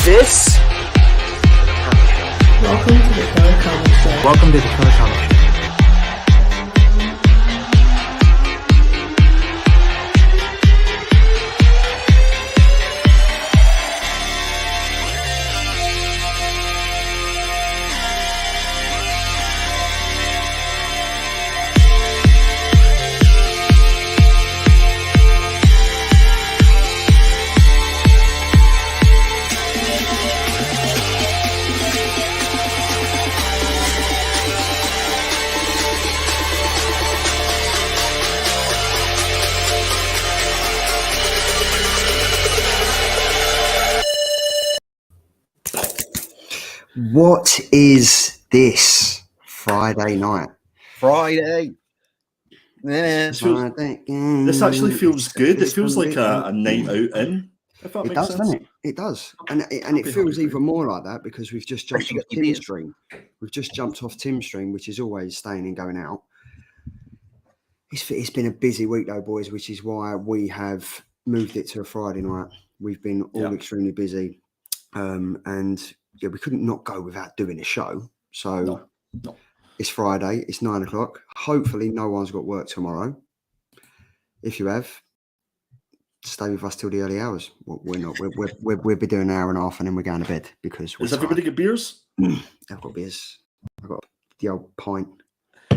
this? Welcome to the Killer Comic Show. Welcome to the Killer Comic Show. What is this Friday night? Friday. Yeah. This actually feels good. It feels like a night out in. If that It makes does, sense. doesn't it? It does, and it feels even more like that because we've just jumped off Tim's stream. We've just jumped off Tim's stream, which is always staying and going out. It's been a busy week though, boys, which is why we have moved it to a Friday night. We've been all extremely busy, and yeah, we couldn't not go without doing a show. So No. It's Friday. It's 9 o'clock. Hopefully, no one's got work tomorrow. If you have, stay with us till the early hours. We're not. We'll be doing an hour and a half, and then we're going to bed because. Does everybody get beers? I've got beers. I've got the old pint.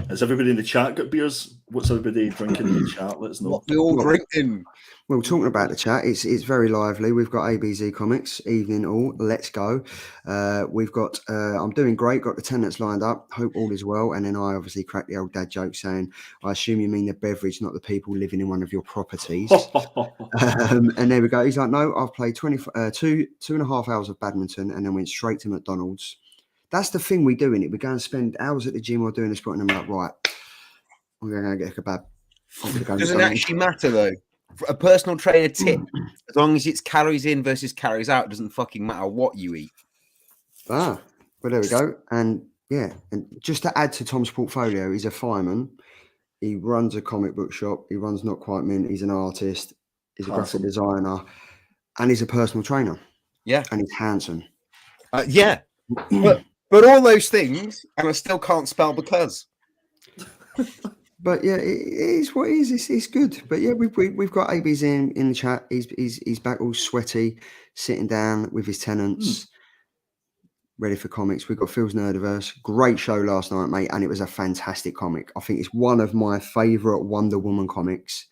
Has everybody in the chat got beers? What's everybody drinking in the chat? Let us know. What we all drinking? Well, talking about the chat, it's very lively. We've got ABZ Comics, evening all. Let's go. We've got. I'm doing great. Got the tenants lined up. Hope all is well. And then I obviously cracked the old dad joke saying, "I assume you mean the beverage, not the people living in one of your properties." And there we go. He's like, "No, I've played 2.5 hours of badminton and then went straight to McDonald's." That's the thing we do in it. We go and spend hours at the gym or doing a sport, and I'm like, right, we're going to get a kebab. Doesn't actually matter though. For a personal trainer tip: as long as it's calories in versus calories out, it doesn't fucking matter what you eat. Well, there we go. And yeah, and just to add to Tom's portfolio, he's a fireman. He runs a comic book shop. He runs Not Quite Mint. He's an artist. He's a graphic designer, and he's a personal trainer. Yeah, and he's handsome. Yeah, but all those things, and I still can't spell because. But yeah, it is what it is. It's good. But yeah, we've got AB's in the chat. He's back all sweaty, sitting down with his tenants, ready for comics. We've got Phil's Nerdiverse. Great show last night, mate, and it was a fantastic comic. I think it's one of my favourite Wonder Woman comics.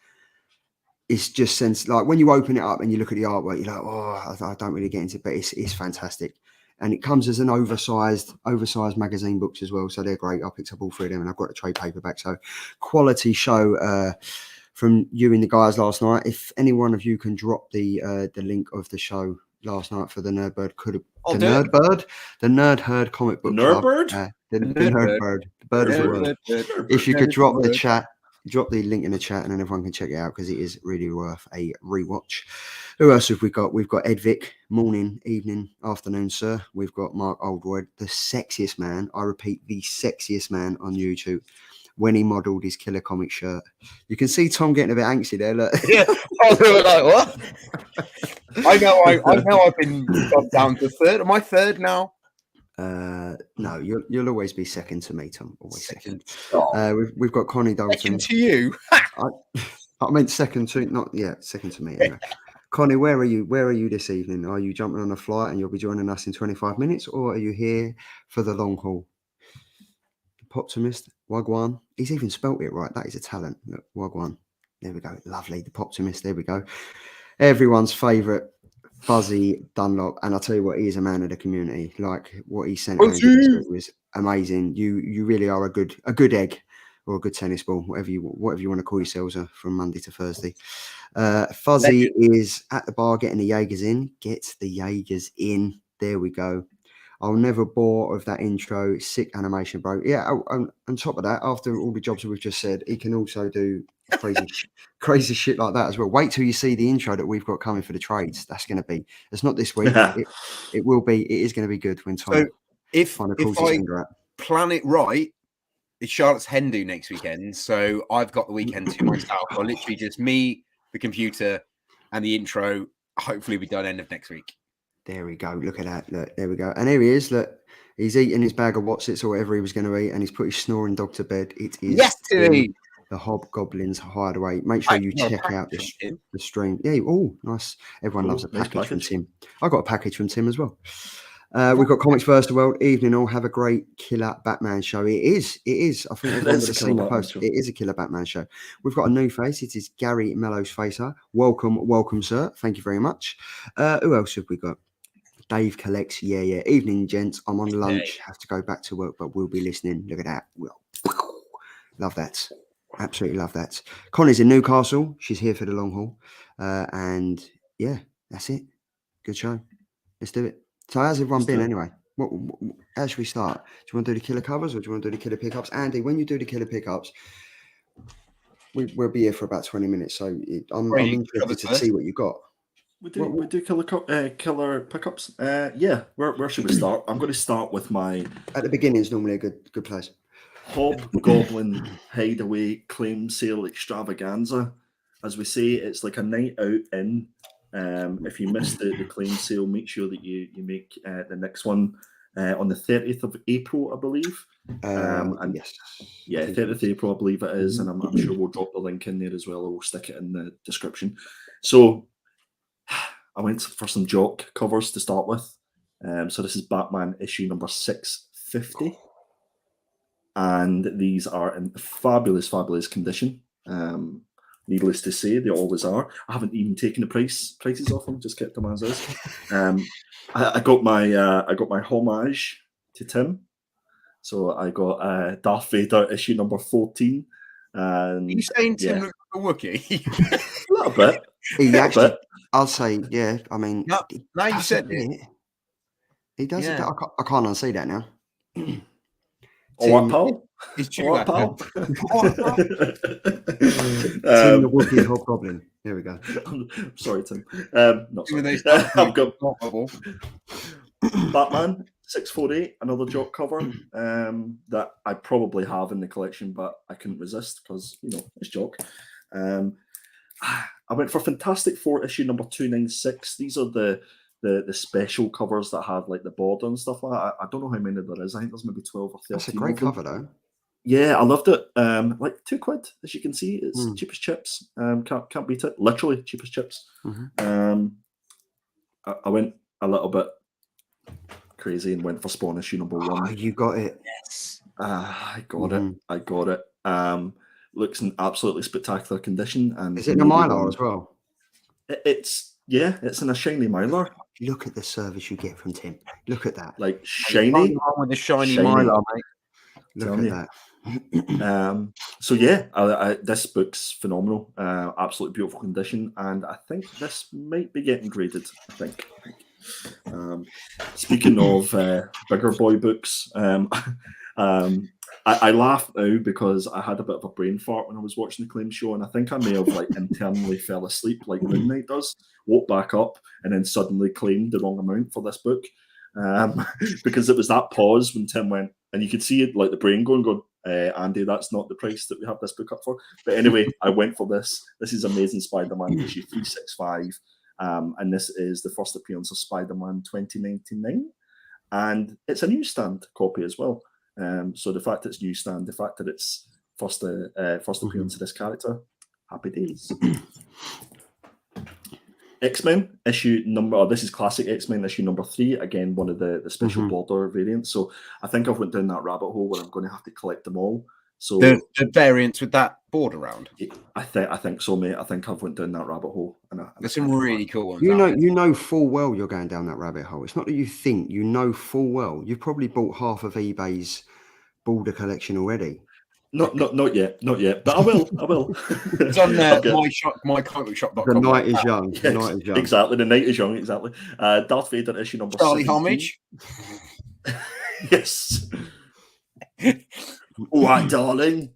It's just like when you open it up and you look at the artwork, you're like, oh, I don't really get into it, but it's fantastic. And it comes as an oversized magazine books as well. So they're great. I picked up all three of them and I've got a trade paperback. So quality show from you and the guys last night. If any one of you can drop the link of the show last night for the Nerdbird, the Nerd Herd comic book Nerdbird? Club. The Nerdbird. The bird of the world. If you could drop the link in the chat and then everyone can check it out because it is really worth a rewatch. Who else have we got? We've got Ed Vic, morning, evening, afternoon, sir. We've got Mark Oldroyd, the sexiest man. I repeat, the sexiest man on YouTube when he modelled his Killer Comic shirt. You can see Tom getting a bit angsty there. Look. Yeah, I was like, what? I know I've been got down to third. Am I third now? No, you'll always be second to me, Tom. Always second. Oh. We've got Connie Dalton. Second to you. I meant second to me. Anyway. Connie, where are you this evening? Are you jumping on a flight and you'll be joining us in 25 minutes, or are you here for the long haul? Poptimist, Wagwan. He's even spelt it right. That is a talent. Look, Wagwan. There we go. Lovely. The Poptimist. There we go. Everyone's favourite Fuzzy Dunlop, and I'll tell you what, he is a man of the community. Like what he sent was amazing. You really are a good egg or a good tennis ball, whatever you want to call yourselves from Monday to Thursday. Fuzzy is at the bar getting the Jaegers in. Get the Jaegers in. There we go. I'll never bore of that intro. Sick animation, bro. Yeah. On top of that, after all the jobs that we've just said, he can also do crazy shit like that as well. Wait till you see the intro that we've got coming for the trades. That's going to be. It's not this week. It will be. It is going to be good when Tom. So if I plan it right, it's Charlotte's hen do next weekend. So I've got the weekend to myself. Or literally just me, the computer, and the intro. Hopefully, be done end of next week. There we go. Look at that. Look, there we go. And here he is. Look, he's eating his bag of Wotsits or whatever he was going to eat, and he's put his snoring dog to bed. It is Yesterday. the Hobgoblin's Hideaway. Make sure you check out the stream. Yeah. Oh, nice. Everyone loves a package from Tim. I got a package from Tim as well. We've got Comics First World. Evening all. Have a great killer Batman show. It is. I think everyone would have seen the post. It is a killer Batman show. We've got a new face. It is Gary Mellows Facer. Welcome, sir. Thank you very much. Who else have we got? Dave collects. Yeah. Evening, gents. I'm on lunch. Have to go back to work, but we'll be listening. Look at that. Love that. Absolutely love that. Connie's in Newcastle. She's here for the long haul. And yeah, that's it. Good show. Let's do it. So how's everyone been anyway? How should we start? Do you want to do the killer covers or do you want to do the killer pickups? Andy, when you do the killer pickups, we'll be here for about 20 minutes. So I'm interested to see what you got. We do killer pickups. Yeah. Where should we start? I'm going to start with my. At the beginning is normally a good place. Hobgoblin Hideaway claim sale extravaganza. As we say, it's like a night out in. If you missed the claim sale, make sure that you make the next one on the 30th of April, I believe. And yes. Yeah, 30th of April, I believe it is. And I'm sure we'll drop the link in there as well. Or we'll stick it in the description. So I went for some Jock covers to start with. So this is Batman issue number 650. And these are in fabulous condition. Needless to say, they always are. I haven't even taken the prices off them; just kept them as is. I got my homage to Tim, so I got Darth Vader issue number 14. And are you saying Tim looks like a Wookiee? A little bit. He actually, I'll say, yeah. I mean, now you said it. He does. Yeah. I can't unsee that now. All right, pal. It's true, pal. Tim the Wookiee Hobgoblin. There we go. Sorry, Tim. Not sorry. I've got Batman 648, another Jock cover that I probably have in the collection, but I couldn't resist because it's Jock. I went for Fantastic Four issue number 296. These are the special covers that have like the border and stuff like that. I don't know how many there is. I think there's maybe 12 or 13. That's a great cover though. Yeah, I loved it. Like £2, as you can see, it's cheap as chips. Can't beat it. Literally cheap as chips. I went a little bit crazy and went for Spawn issue number 1. Oh, you got it. Yes. I got it. I got it. Looks in absolutely spectacular condition. And is it in a Mylar as well? It's in a shiny Mylar. Look at the service you get from Tim. Look at that. Like shiny. With the shiny Mylar, mate. Look at that. So yeah, this book's phenomenal. Absolutely beautiful condition, and I think this might be getting graded. I think. Speaking of bigger boy books, I laugh now because I had a bit of a brain fart when I was watching the claim show, and I think I may have like internally fell asleep like Moon Knight does, woke back up, and then suddenly claimed the wrong amount for this book. Because it was that pause when Tim went, and you could see it like the brain going, Andy, that's not the price that we have this book up for. But anyway, I went for this. This is Amazing Spider-Man issue 365. And this is the first appearance of Spider-Man 2099. And it's a newsstand copy as well. So the fact it's newsstand, the fact that it's first appearance of this character, happy days. X-Men issue number, this is classic X-Men issue number 3, again one of the special border variants. So I think I've went down that rabbit hole where I'm going to have to collect them all. So the variants with that border round. I think so, mate. I think I've went down that rabbit hole. There's some really cool ones. You know full well you're going down that rabbit hole. It's not that you think. You know full well. You've probably bought half of eBay's border collection already. Not yet, but I will. It's on mycomicshop.com. The night is young. Yes, the night is young. Exactly. The night is young. Exactly. Darth Vader issue number Charlie 17. Homage. Yes. All right, darling.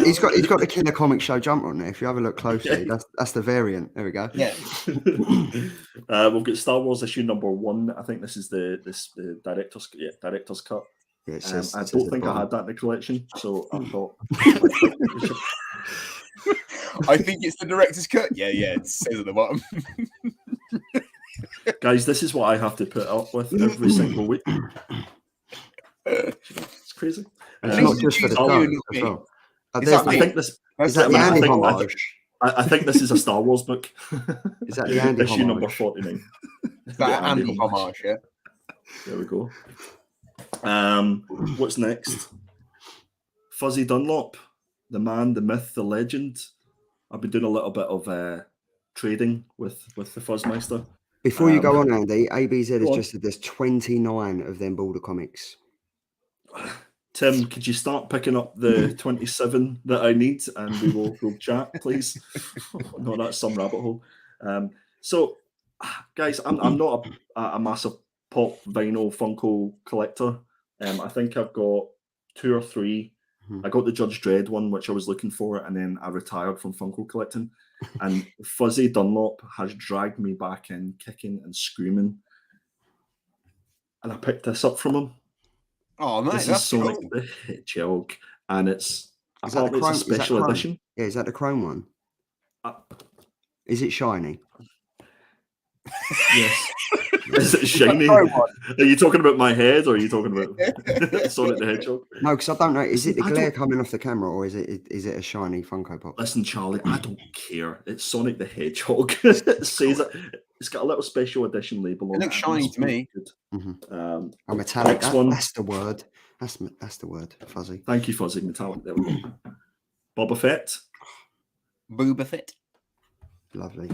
He's got the Killer Comic Show jumper on there. If you have a look closely, that's the variant. There we go. Yeah. We'll get Star Wars issue number 1. I think this is the director's cut. Yeah, I don't think I had that in the collection, so I thought. I think it's the director's cut. Yeah, it says at the bottom. Guys, this is what I have to put up with every single week. It's crazy. It's not just for the show as well. I think this is that the Andy homage. I think this is a Star Wars book. Is that the Andy issue homage? number 49? Is that Andy homage? Yeah. There we go. What's next? Fuzzy Dunlop, the man, the myth, the legend. I've been doing a little bit of trading with the Fuzzmeister. Before you go on, Andy, ABZ has just said there's 29 of them Border comics. Tim, could you start picking up the 27 that I need, and we'll chat, please? No, that's some rabbit hole. So, guys, I'm not a massive pop vinyl Funko collector. I think I've got 2 or 3. I got the Judge Dredd one, which I was looking for, and then I retired from Funko collecting. And Fuzzy Dunlop has dragged me back in, kicking and screaming. And I picked this up from him. Oh, mate, this that's is Sonic cool. the Hedgehog, and it's a special edition. Yeah, is that the chrome one? Is it shiny? Yes. Is it shiny? Are you talking about my head, or are you talking about Sonic the Hedgehog? No, because I don't know. Is it the glare coming off the camera, or is it a shiny Funko Pop? Listen, Charlie, I don't care. It's Sonic the Hedgehog. It says it. It's got a little special edition label on it. It looks shiny to me. A metallic. That's the word. That's the word. Fuzzy. Thank you, Fuzzy. Metallic. There we go. Boba Fett. Boba Fett. Lovely.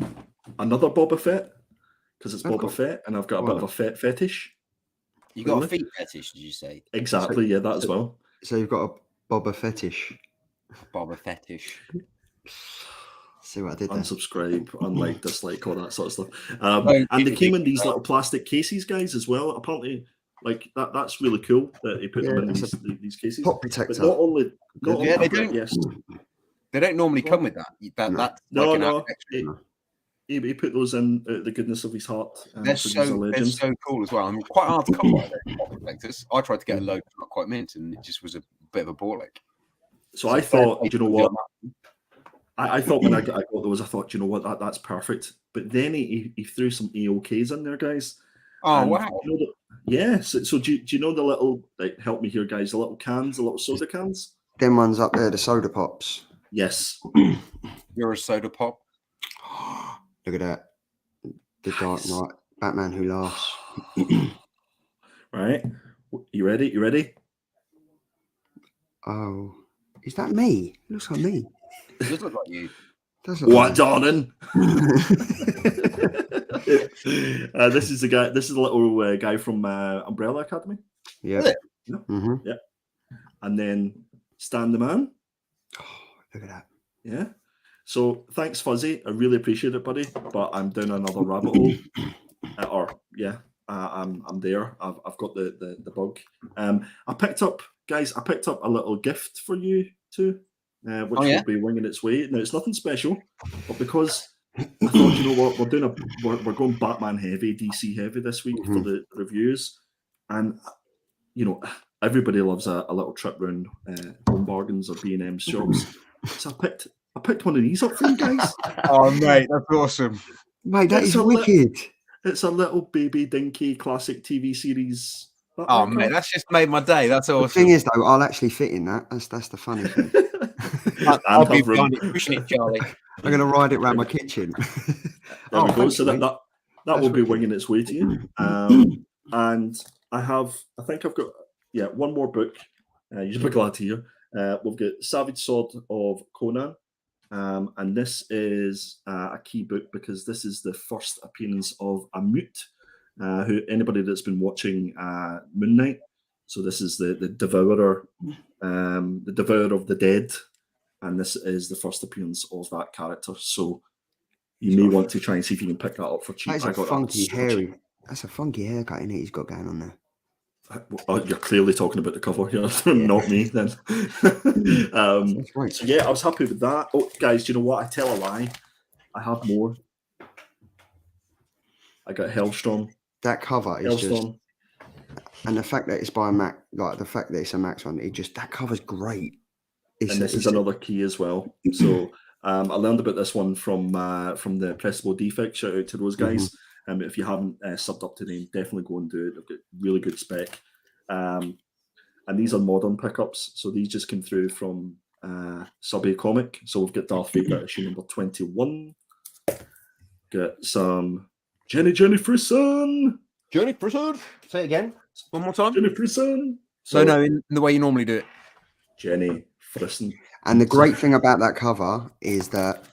Another Boba Fett. Because it's Boba Fett, and I've got a bit of a fett fetish. You got a feet fetish, did you say? Exactly, yeah, that as well. So you've got a Boba fetish. Boba fetish. See what I did there? Unsubscribe, unlike, dislike, all that sort of stuff. And they came in these little plastic cases, guys, as well. Apparently, like that's really cool that they put them in these cases. Pop protector. But not only they don't. Yes, they don't normally come with that. That's no. He put those in the goodness of his heart. They're so cool as well. I'm quite hard to come by those. I tried to get a load, not quite mint, and it just was a bit of a ball ache. So I thought, you know what? I thought when I got those, I thought, you know what, that's perfect. But then he threw some EOKs in there, guys. Oh, wow. So do you know the little, like, help me here, guys, the little cans, the little soda cans? Them ones up there, the soda pops. Yes. You're a soda pop. Look at that. The Dark Knight. Batman Who Laughs. Right. You ready? Oh. Is that me? It looks like me. It does look like you. What, darling? This is the guy. This is a little guy from Umbrella Academy. Yeah. Yeah. And then Stan the Man. Oh, look at that. Yeah. So thanks, Fuzzy. I really appreciate it, buddy. But I'm down another rabbit hole. I'm there. I've got the bug. I picked up a little gift for you too, which will be winging its way. Now it's nothing special, but because I thought, you know what, we're going Batman heavy, DC heavy this week for the reviews, and you know everybody loves a little trip round Home Bargains or B&M shops. So I picked one of these up for you guys. Oh, mate, that's awesome. Mate, that is wicked. It's a little baby dinky classic TV series. Oh, mate, that's just made my day. That's awesome. The thing is, though, I'll actually fit in that. That's the funny thing. I'll be pushing it, Charlie. I'm going to ride it around my kitchen. There we go. So that will be winging its way to you. And I think I've got one more book. You'll be glad to hear. We've got Savage Sword of Conan. And this is a key book because this is the first appearance of a mute, who anybody that's been watching Moon Knight. So this is the devourer, the devourer of the dead, and this is the first appearance of that character. So you may want to try and see if you can pick that up for cheap. That's a funky haircut in it he's got going on there. Oh, you're clearly talking about the cover here, not me then. So yeah, I was happy with that. Oh, guys, do you know what? I tell a lie. I have more. I got Hellstorm. That cover is just, and the fact that it's by a Mac, like the fact that it's a Max one, that cover's great. And this is another key as well. So I learned about this one from the Pressable Defect. Shout out to those guys. If you haven't subbed up to them, definitely go and do it. They've got really good spec. And these are modern pickups. So these just came through from Subway Comic. So we've got Darth Vader issue number 21. Got some Jenny Frisson. Jenny Frisson. Say it again. One more time. Jenny Frisson. So no, in the way you normally do it. Jenny Frisson. And the great thing about that cover is that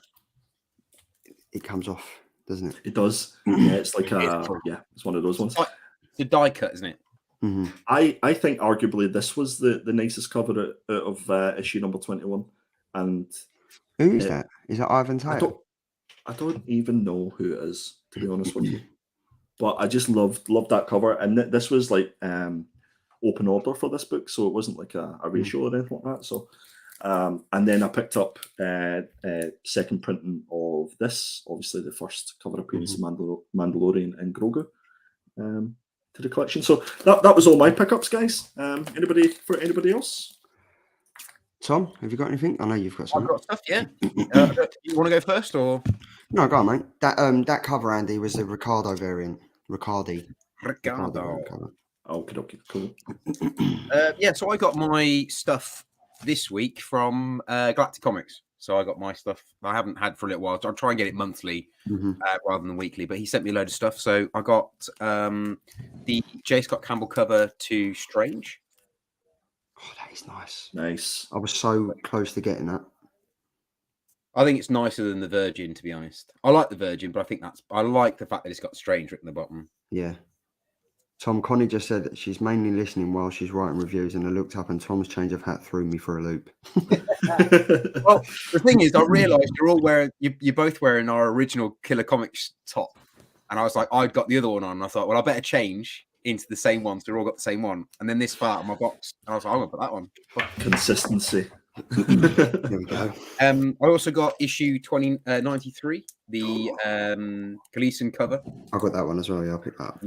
it comes off, doesn't it? It does. Yeah, it's like it's one of those ones. It's a die cut, isn't it? Mm-hmm. I think arguably this was the nicest cover out of issue number 21. And Who is that? Is that Ivan Taylor? I don't even know who it is, to be honest with you. But I just loved that cover. And this was like open order for this book, so it wasn't like a ratio or anything like that. So and then I picked up second printing of this, obviously the first cover appearance of Mandalorian and Grogu to the collection. So that was all my pickups, guys. Anybody else? Tom, have you got anything? I know you've got something. I've got stuff, yeah. You want to go first, or No, go on, mate. That cover, Andy, was the Ricardo variant. Ricardo. Ricardo? Okay, cool. So I got my stuff this week from Galactic Comics. So I got my stuff I haven't had for a little while. So I'll try and get it monthly rather than weekly. But he sent me a load of stuff. So I got the J. Scott Campbell cover to Strange. Oh, that is nice. Nice. I was so close to getting that. I think it's nicer than the Virgin, to be honest. I like the Virgin, but I like the fact that it's got Strange written at the bottom. Yeah. Tom, Connie just said that she's mainly listening while she's writing reviews, and I looked up and Tom's change of hat threw me for a loop. Well, the thing is, I realised you're both wearing our original Killer Comics top, and I was like, I'd got the other one on, and I thought, well, I better change into the same one, so we've all got the same one. And then this far out of my box, and I was like, I'm gonna put that one. Consistency. There we go. I also got issue 93, the Gleason cover. I got that one as well. Yeah, I'll pick that up.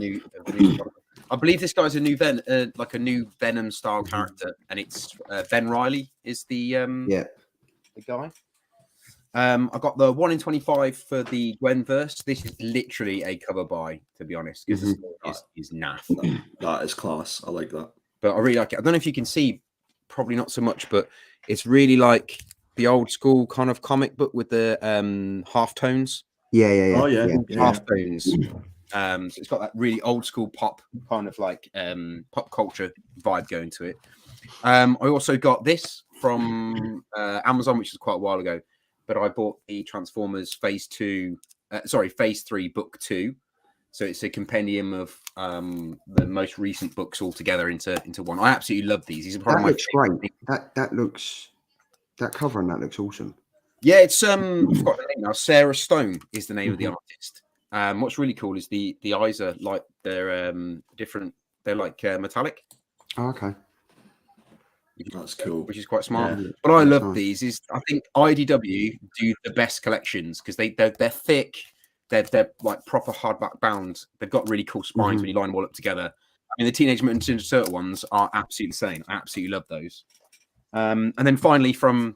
I believe this guy's a new Venom style character, and it's Ben Reilly is the guy. I got the 1 in 25 for the Gwen verse. This is literally a cover buy, to be honest, because the story is naff. That is class. I like that. But I really like it. I don't know if you can see, probably not so much, but it's really like the old school kind of comic book with the half tones. Yeah. Oh yeah. Half tones. So it's got that really old school pop kind of like pop culture vibe going to it. I also got this from Amazon, which is quite a while ago, but I bought the Transformers Phase 3 Book 2. So it's a compendium of the most recent books all together into one. I absolutely love these. These are probably great. That cover and that looks awesome. Yeah, it's I've got the name now. Sarah Stone is the name of the artist. What's really cool is the eyes are like they're different. They're like metallic. Oh, okay. That's cool. Which is quite smart. Yeah. But I love these. I think IDW do the best collections because they're thick. They're like proper hardback bound. They've got really cool spines when you line them all up together. I mean, the Teenage Mutant Ninja Turtle ones are absolutely insane. I absolutely love those. And then finally from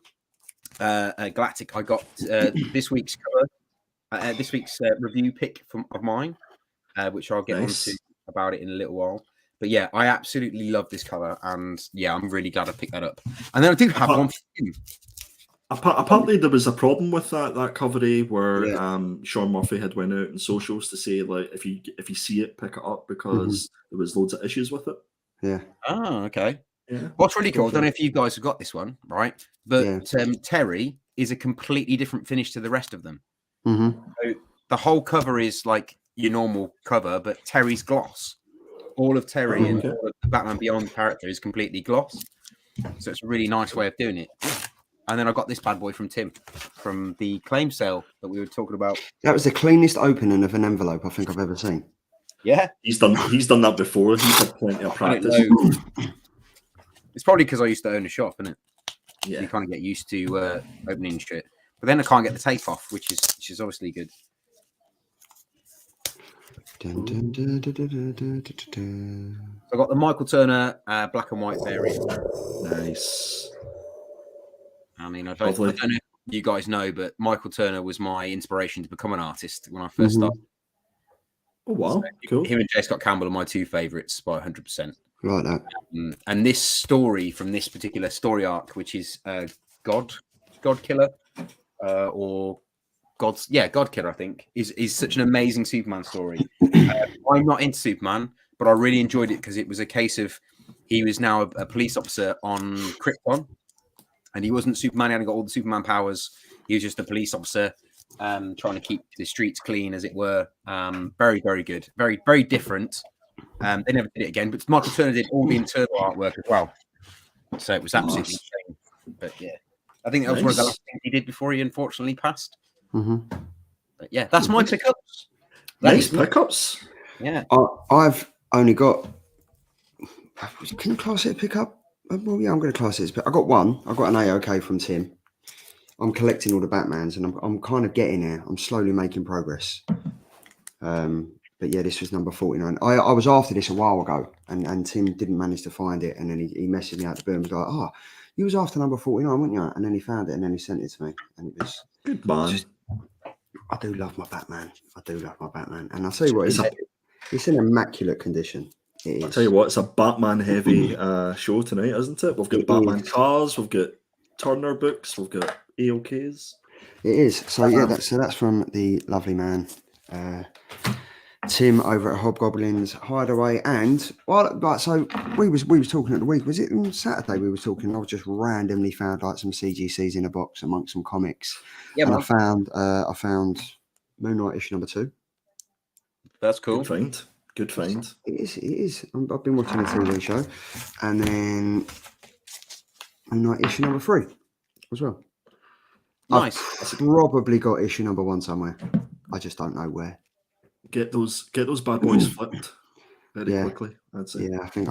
Galactic, I got this week's cover, this week's review pick of mine, which I'll get onto about it in a little while. But yeah, I absolutely love this cover, and yeah, I'm really glad I picked that up. And then I do have one for you. Apparently, there was a problem with that cover where Sean Murphy had went out in socials to say like if you see it, pick it up because there was loads of issues with it. Yeah. Oh, okay. Yeah. What's really cool, I don't know if you guys have got this one, right? But Terry is a completely different finish to the rest of them. So the whole cover is like your normal cover, but Terry's gloss. All of Terry and all of the Batman Beyond character is completely gloss. So it's a really nice way of doing it. And then I got this bad boy from Tim from the claim sale that we were talking about. That was the cleanest opening of an envelope I think I've ever seen. Yeah. He's done that before. He's had plenty of practice. It's probably because I used to own a shop, isn't it? Yeah. So you kind of get used to opening shit. But then I can't get the tape off, which is obviously good. Dun, dun, dun, dun, dun, dun, dun, dun. I got the Michael Turner black and white variant. Nice. I mean, I don't know if you guys know, but Michael Turner was my inspiration to become an artist when I first started. Oh wow, cool. Him and J. Scott Campbell are my two favourites by 100%. Like that. And this story from this particular story arc, which is God Killer, or God Killer, I think, is such an amazing Superman story. I'm not into Superman, but I really enjoyed it because it was a case of he was now a police officer on Krypton, and he wasn't Superman. He hadn't got all the Superman powers. He was just a police officer, trying to keep the streets clean, as it were. Very, very good. Very, very different. They never did it again, but Michael Turner did all the internal artwork as well. So it was absolutely insane. But yeah, I think that was one of the last things he did before he unfortunately passed. Mm-hmm. But yeah, that's my pickups. Nice pickups. Yeah. I've only got. Can you class it a pickup? Well, yeah, I'm going to class it. But I got one. I got an AOK from Tim. I'm collecting all the Batmans, and I'm kind of getting there. I'm slowly making progress. But yeah, this was number 49. I was after this a while ago, and Tim didn't manage to find it, and then he messaged me out the blue and was like, "Oh, you was after number 49, weren't you?" And then he found it, and then he sent it to me, and it was good man. I do love my Batman. And I'll tell you what, it's in immaculate condition. It is. I'll tell you what, it's a Batman heavy show tonight, isn't it? We've got Batman cars, we've got Turner books, we've got AOKs. It is. So yeah, that's from the lovely man. Tim over at Hobgoblins Hideaway, and so we was talking at the week. Was it on Saturday? We were talking. I was just randomly found like some CGCs in a box amongst some comics. Yeah, and I found Moon Knight issue number 2. That's cool. Good find. It is. I've been watching the TV show, and then Moon Knight issue number 3 as well. Nice. I've probably got issue number 1 somewhere. I just don't know where. Get those bad boys flipped very quickly. I'd say. Yeah, I think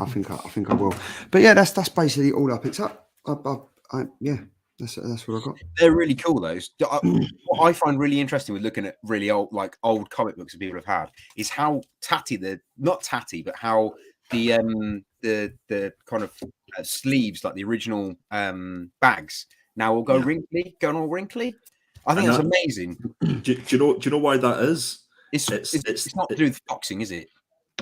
I will. But yeah, that's basically all I picked up. That's what I got. They're really cool. Those. What I find really interesting with looking at really old comic books that people have had is how tatty but how the kind of sleeves, like the original bags, now will going all wrinkly. I think that's amazing. Do you know why that is? It's not to do with boxing, is it?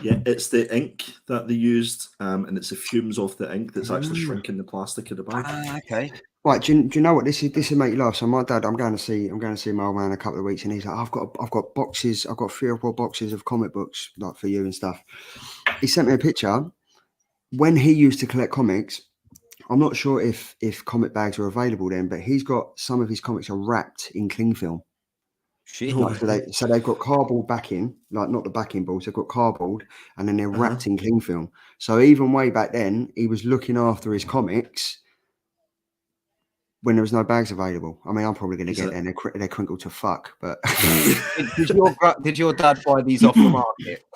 Yeah, it's the ink that they used, and it's the fumes off the ink that's actually shrinking the plastic of the bag. Okay. Right, do you know what this will make you laugh? So my dad, I'm going to see my old man in a couple of weeks, and he's like, I've got boxes, I've got 3 or 4 boxes of comic books like for you and stuff. He sent me a picture. When he used to collect comics, I'm not sure if comic bags were available then, but he's got some of his comics are wrapped in cling film. Shit. So they've got cardboard backing, like not the backing balls, they've got cardboard, and then they're wrapped in cling film. So even way back then, he was looking after his comics when there was no bags available. I mean, I'm probably going to get there and they're crinkled to fuck, but... did your dad buy these off the market?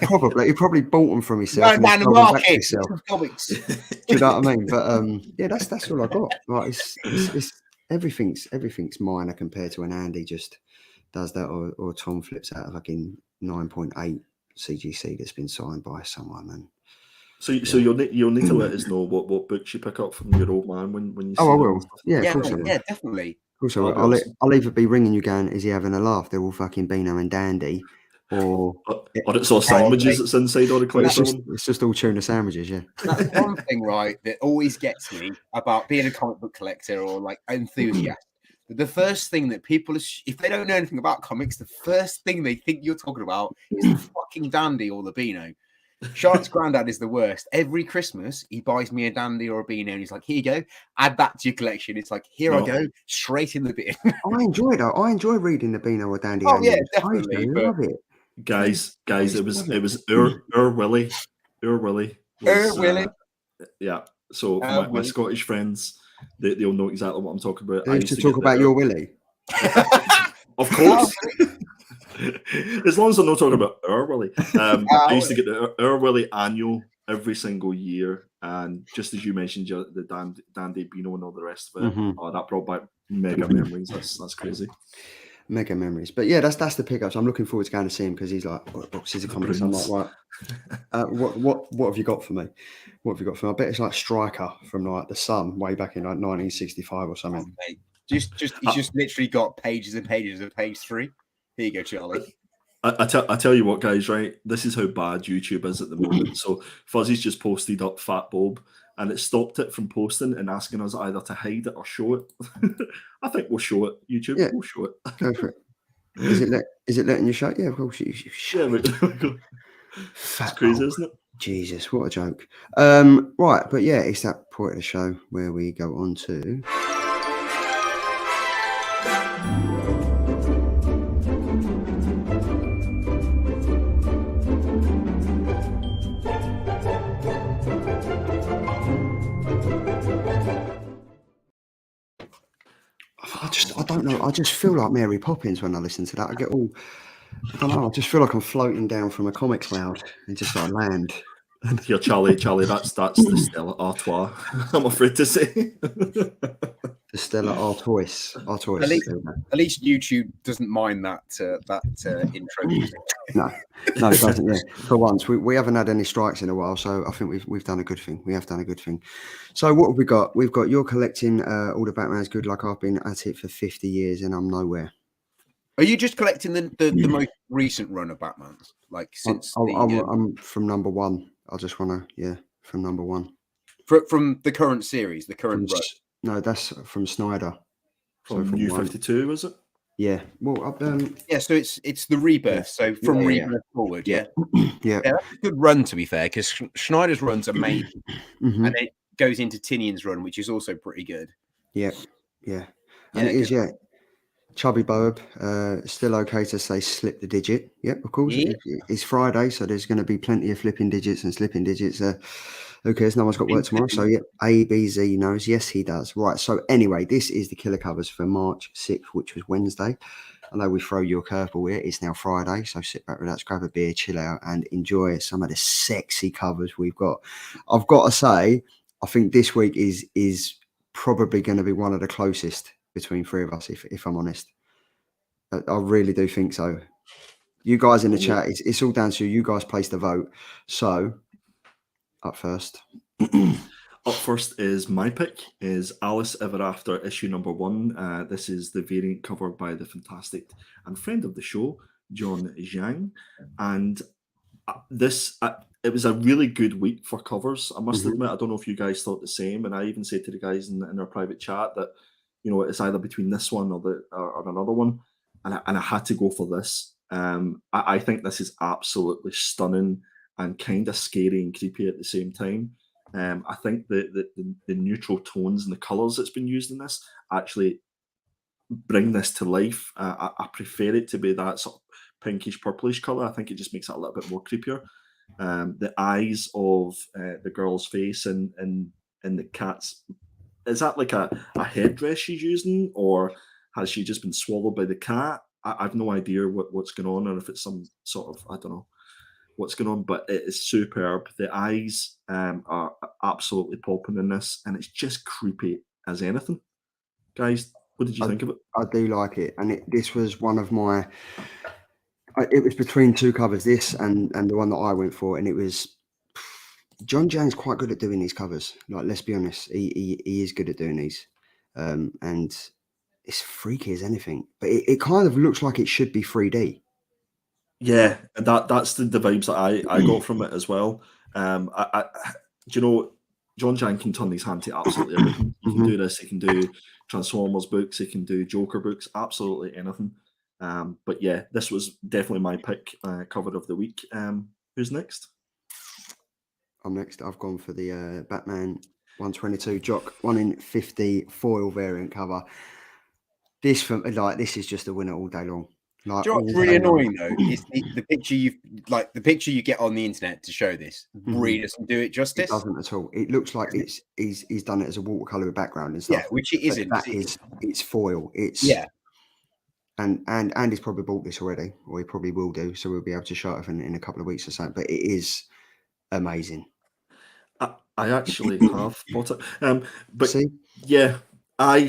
Probably. He probably bought them from himself. Down the market. Comics. Do you know what I mean? But yeah, that's all I got. Like, it's everything's minor compared to when Andy just does that, or Tom flips out a fucking 9.8 CGC that's been signed by someone. And so you'll need to let us know what books you pick up from your old man when you see I will. Yeah, of course I will. Yeah, definitely. Of course I will. I'll either be ringing you going, is he having a laugh? They're all fucking Beano and Dandy. Or it's all sandwiches that's inside all the clips. It's just all tuna sandwiches, yeah. That's one thing, right, that always gets me about being a comic book collector or like enthusiast. The first thing that people, if they don't know anything about comics, the first thing they think you're talking about is the fucking Dandy or the Beano. Charlotte's granddad is the worst. Every Christmas, he buys me a Dandy or a Beano, and he's like, "Here you go, add that to your collection." It's like, "Here I go, straight in the bin." I enjoy it. I enjoy reading the Beano or Dandy. Oh yeah, definitely. I love it. Guys, it was Willie. Willie. Yeah. So my Scottish friends, they'll know exactly what I'm talking about. I used to talk about your Willie. Of course. As long as I'm not talking about Willie. I used to get the Willie annual every single year, and just as you mentioned, the Dandy Beano and all the rest of it. Oh, that brought back mega memories. That's crazy. Mega memories. But yeah, that's the pickups. I'm looking forward to going to see him because he's like, "What boxes of comics?" I'm like, "Right, what have you got for me? What have you got for me?" I bet it's like Striker from like The Sun way back in like 1965 or something. He's just literally got pages and pages of page 3. Here you go, Charlie. I tell you what, guys, right? This is how bad YouTube is at the moment. So Fuzzy's just posted up Fat Bob, and it stopped it from posting and asking us either to hide it or show it. I think we'll show it. YouTube, Yeah. we'll show it. Go for it. Is it letting you show? Yeah, of course you show. Yeah, it's crazy, isn't it? Jesus, what a joke. Right, but yeah, it's that point of the show where we go on to. I don't know. I just feel like Mary Poppins when I listen to that. I get all, I don't know. I just feel like I'm floating down from a comic cloud and just like land. Here, Charlie, that's the Stella Artois. I'm afraid to say. The Stella Artois. At least YouTube doesn't mind that intro music. No, it doesn't. Yeah. For once, we haven't had any strikes in a while, so I think we've done a good thing. We have done a good thing. So what have we got? We've got you're collecting all the Batman's good luck. I've been at it for 50 years and I'm nowhere. Are you just collecting the most recent run of Batman's? Like since I'm from number one. I just want to from number one. From the current series, the current run. No, that's from Snyder. From New 52, was it? Yeah. Well, so it's the rebirth. So from rebirth forward, yeah. That's a good run, to be fair, because Schneider's run's amazing, and it goes into Tinian's run, which is also pretty good. Yeah, and it is. Yeah, Chubby Boab, still okay to say slip the digit. Yep, of course. Yeah. It's Friday, so there's going to be plenty of flipping digits and slipping digits. Who cares? No one's got work tomorrow. So, yeah, ABZ knows. Yes, he does. Right. So, anyway, this is the killer covers for March 6th, which was Wednesday. I know we throw you a curveball here. It's now Friday. So, sit back, relax, grab a beer, chill out, and enjoy some of the sexy covers we've got. I've got to say, I think this week is probably going to be one of the closest between three of us, if I'm honest. I really do think so. You guys in the chat, it's all down to you. You guys place the vote. So, up first. Up first is my pick, is Alice Ever After issue number 1. This is the variant covered by the fantastic and friend of the show, John Zhang. And it was a really good week for covers. I must admit, I don't know if you guys thought the same. And I even said to the guys in our private chat that, it's either between this one or another one. And I had to go for this. I think this is absolutely stunning and kind of scary and creepy at the same time. I think the neutral tones and the colours that's been used in this actually bring this to life. I prefer it to be that sort of pinkish purplish colour. I think it just makes it a little bit more creepier. The eyes of the girl's face and the cat's, is that like a headdress she's using, or has she just been swallowed by the cat? I've no idea what's going on, or if it's some sort of, I don't know what's going on, but it is superb. The eyes are absolutely popping in this, and it's just creepy as anything. Guys, what did you think of it? I do like it, and this was one of my. It was between two covers, this and the one that I went for, and it was. John Zhang's quite good at doing these covers. Like, let's be honest, he is good at doing these, and it's freaky as anything. But it kind of looks like it should be 3D. Yeah, that's the vibes that I got from it as well. Do you know, John Zhang can turn his hand to absolutely everything. He can do this. He can do Transformers books. He can do Joker books. Absolutely anything. But yeah, this was definitely my pick, cover of the week. Who's next? I'm next. I've gone for the Batman 122 Jock 1 in 50 foil variant cover. This is just a winner all day long. Like, do you know what's really annoying though? Is the picture you get on the internet to show this really doesn't do it justice. It doesn't at all. It looks like he's done it as a watercolor background and stuff. Yeah, which it isn't. It's foil. And he's probably bought this already, or he probably will do. So we'll be able to show it in a couple of weeks or so. But it is amazing. I actually have bought it. But see, yeah, how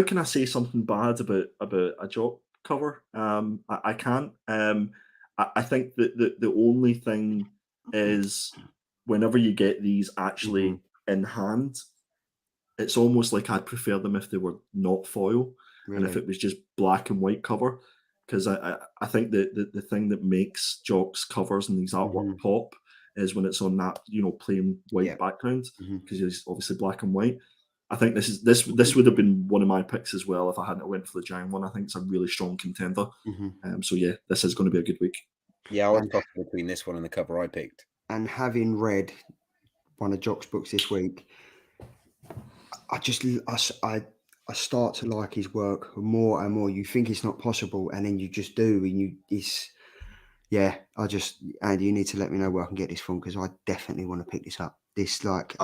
can I say something bad about a Jock cover? I can't. I think that the only thing is whenever you get these actually in hand, it's almost like I'd prefer them if they were not foil, and if it was just black and white cover. because I think that the thing that makes Jock's covers and these artwork pop is when it's on that plain white background, because he's obviously black and white. I think this would have been one of my picks as well if I hadn't went for the Jang one. I think it's a really strong contender. So yeah, this is going to be a good week. Yeah, I was tossing between this one and the cover I picked. And having read one of Jock's books this week, I start to like his work more and more. You think it's not possible, and then you just do, and Andy, you need to let me know where I can get this from, because I definitely want to pick this up. I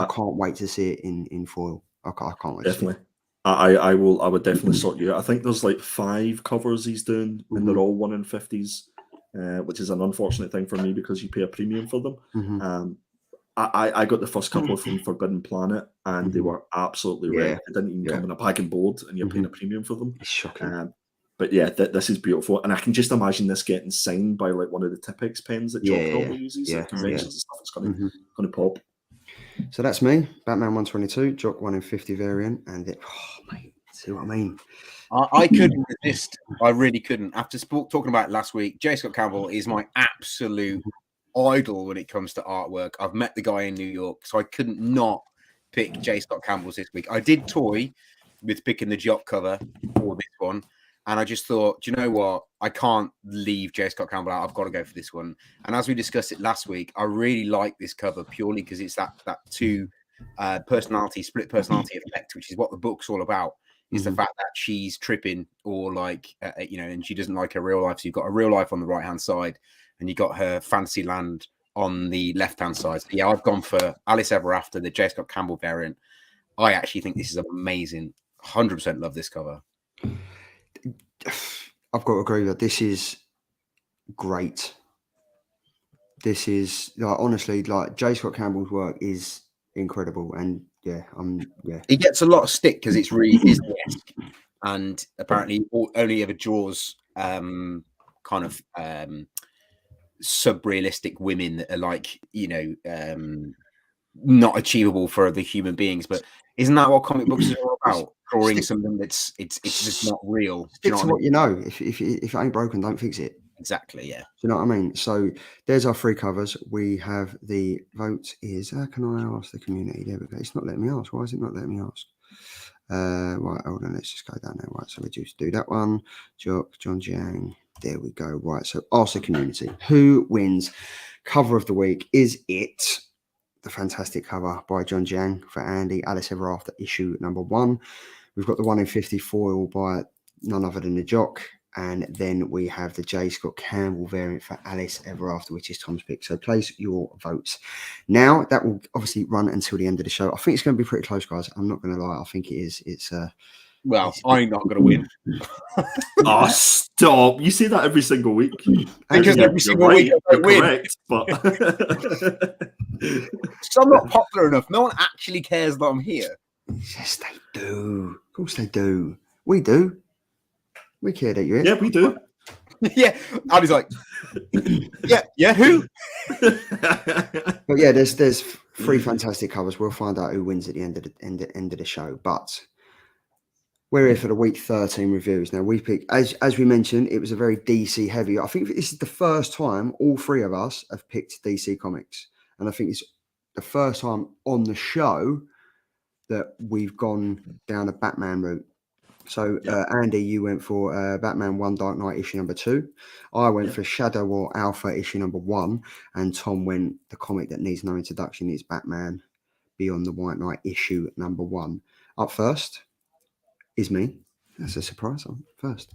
can't wait to see it in foil. I can't wait. Definitely. I would definitely sort you out. I think there's like 5 covers he's doing, and they're all 1 in 50s, which is an unfortunate thing for me because you pay a premium for them. I got the first couple from Forbidden Planet, and they were absolutely rare. They didn't even come in a bag and board, and you're paying a premium for them. It's shocking. But yeah, this is beautiful, and I can just imagine this getting signed by like one of the Tipex pens that Jock probably uses at conventions and stuff. It's going to pop. So that's me, Batman 122, Jock 1 in 50 variant, and mate, see what I mean? I couldn't resist. I really couldn't. After talking about it last week, J. Scott Campbell is my absolute idol when it comes to artwork. I've met the guy in New York, so I couldn't not pick J. Scott Campbell's this week. I did toy with picking the Jock cover for this one, and I just thought, do you know what? I can't leave J. Scott Campbell out. I've got to go for this one. And as we discussed it last week, I really like this cover purely because it's that split personality effect, which is what the book's all about. Is the fact that she's tripping or and she doesn't like her real life. So you've got a real life on the right hand side, and you got her fantasy land on the left hand side. So yeah, I've gone for Alice Ever After, the J. Scott Campbell variant. I actually think this is amazing. 100% love this cover. I've got to agree that this is great. This is honestly, J. Scott Campbell's work is incredible, and he gets a lot of stick because it's really Disney-esque, and apparently only ever draws kind of sub-realistic women that are not achievable for the human beings. But isn't that what comic books are all about? Drawing something that's it's just not real. Stick to what you know. If it ain't broken, don't fix it. Exactly, yeah. Do you know what I mean? So there's our 3 covers. We have the vote is, can I ask the community? There we go. It's not letting me ask. Why is it not letting me ask? Right, hold on. Let's just go down there. Right, so we just do that one. Jock, John Jiang. There we go. Right, so ask the community. Who wins cover of the week? Is it the fantastic cover by John Jiang for Andy, Alice Ever After, issue number 1? We've got the 1 in 50 foil by none other than the Jock. And then we have the J. Scott Campbell variant for Alice Ever After, which is Tom's pick. So place your votes. Now, that will obviously run until the end of the show. I think it's going to be pretty close, guys. I'm not going to lie. I think it is. I'm not going to win. Oh, stop. You say that every single week. Because every single week I win. Correct, but so I'm not popular enough. No one actually cares that I'm here. Yes, they do. Of course they do. We do. We care that you're here. Yeah, we do. Yeah. I was like, yeah, who? But yeah, there's 3 fantastic covers. We'll find out who wins at the end of the show. But we're here for the week 13 reviews. Now we picked, as we mentioned, it was a very DC heavy. I think this is the first time all 3 of us have picked DC comics, and I think it's the first time on the show that we've gone down a Batman route. So, Andy, you went for Batman 1 Dark Knight issue number 2. I went for Shadow War Alpha issue number 1. And Tom went, the comic that needs no introduction is Batman Beyond the White Knight issue number 1. Up first is me. That's a surprise. I'm first.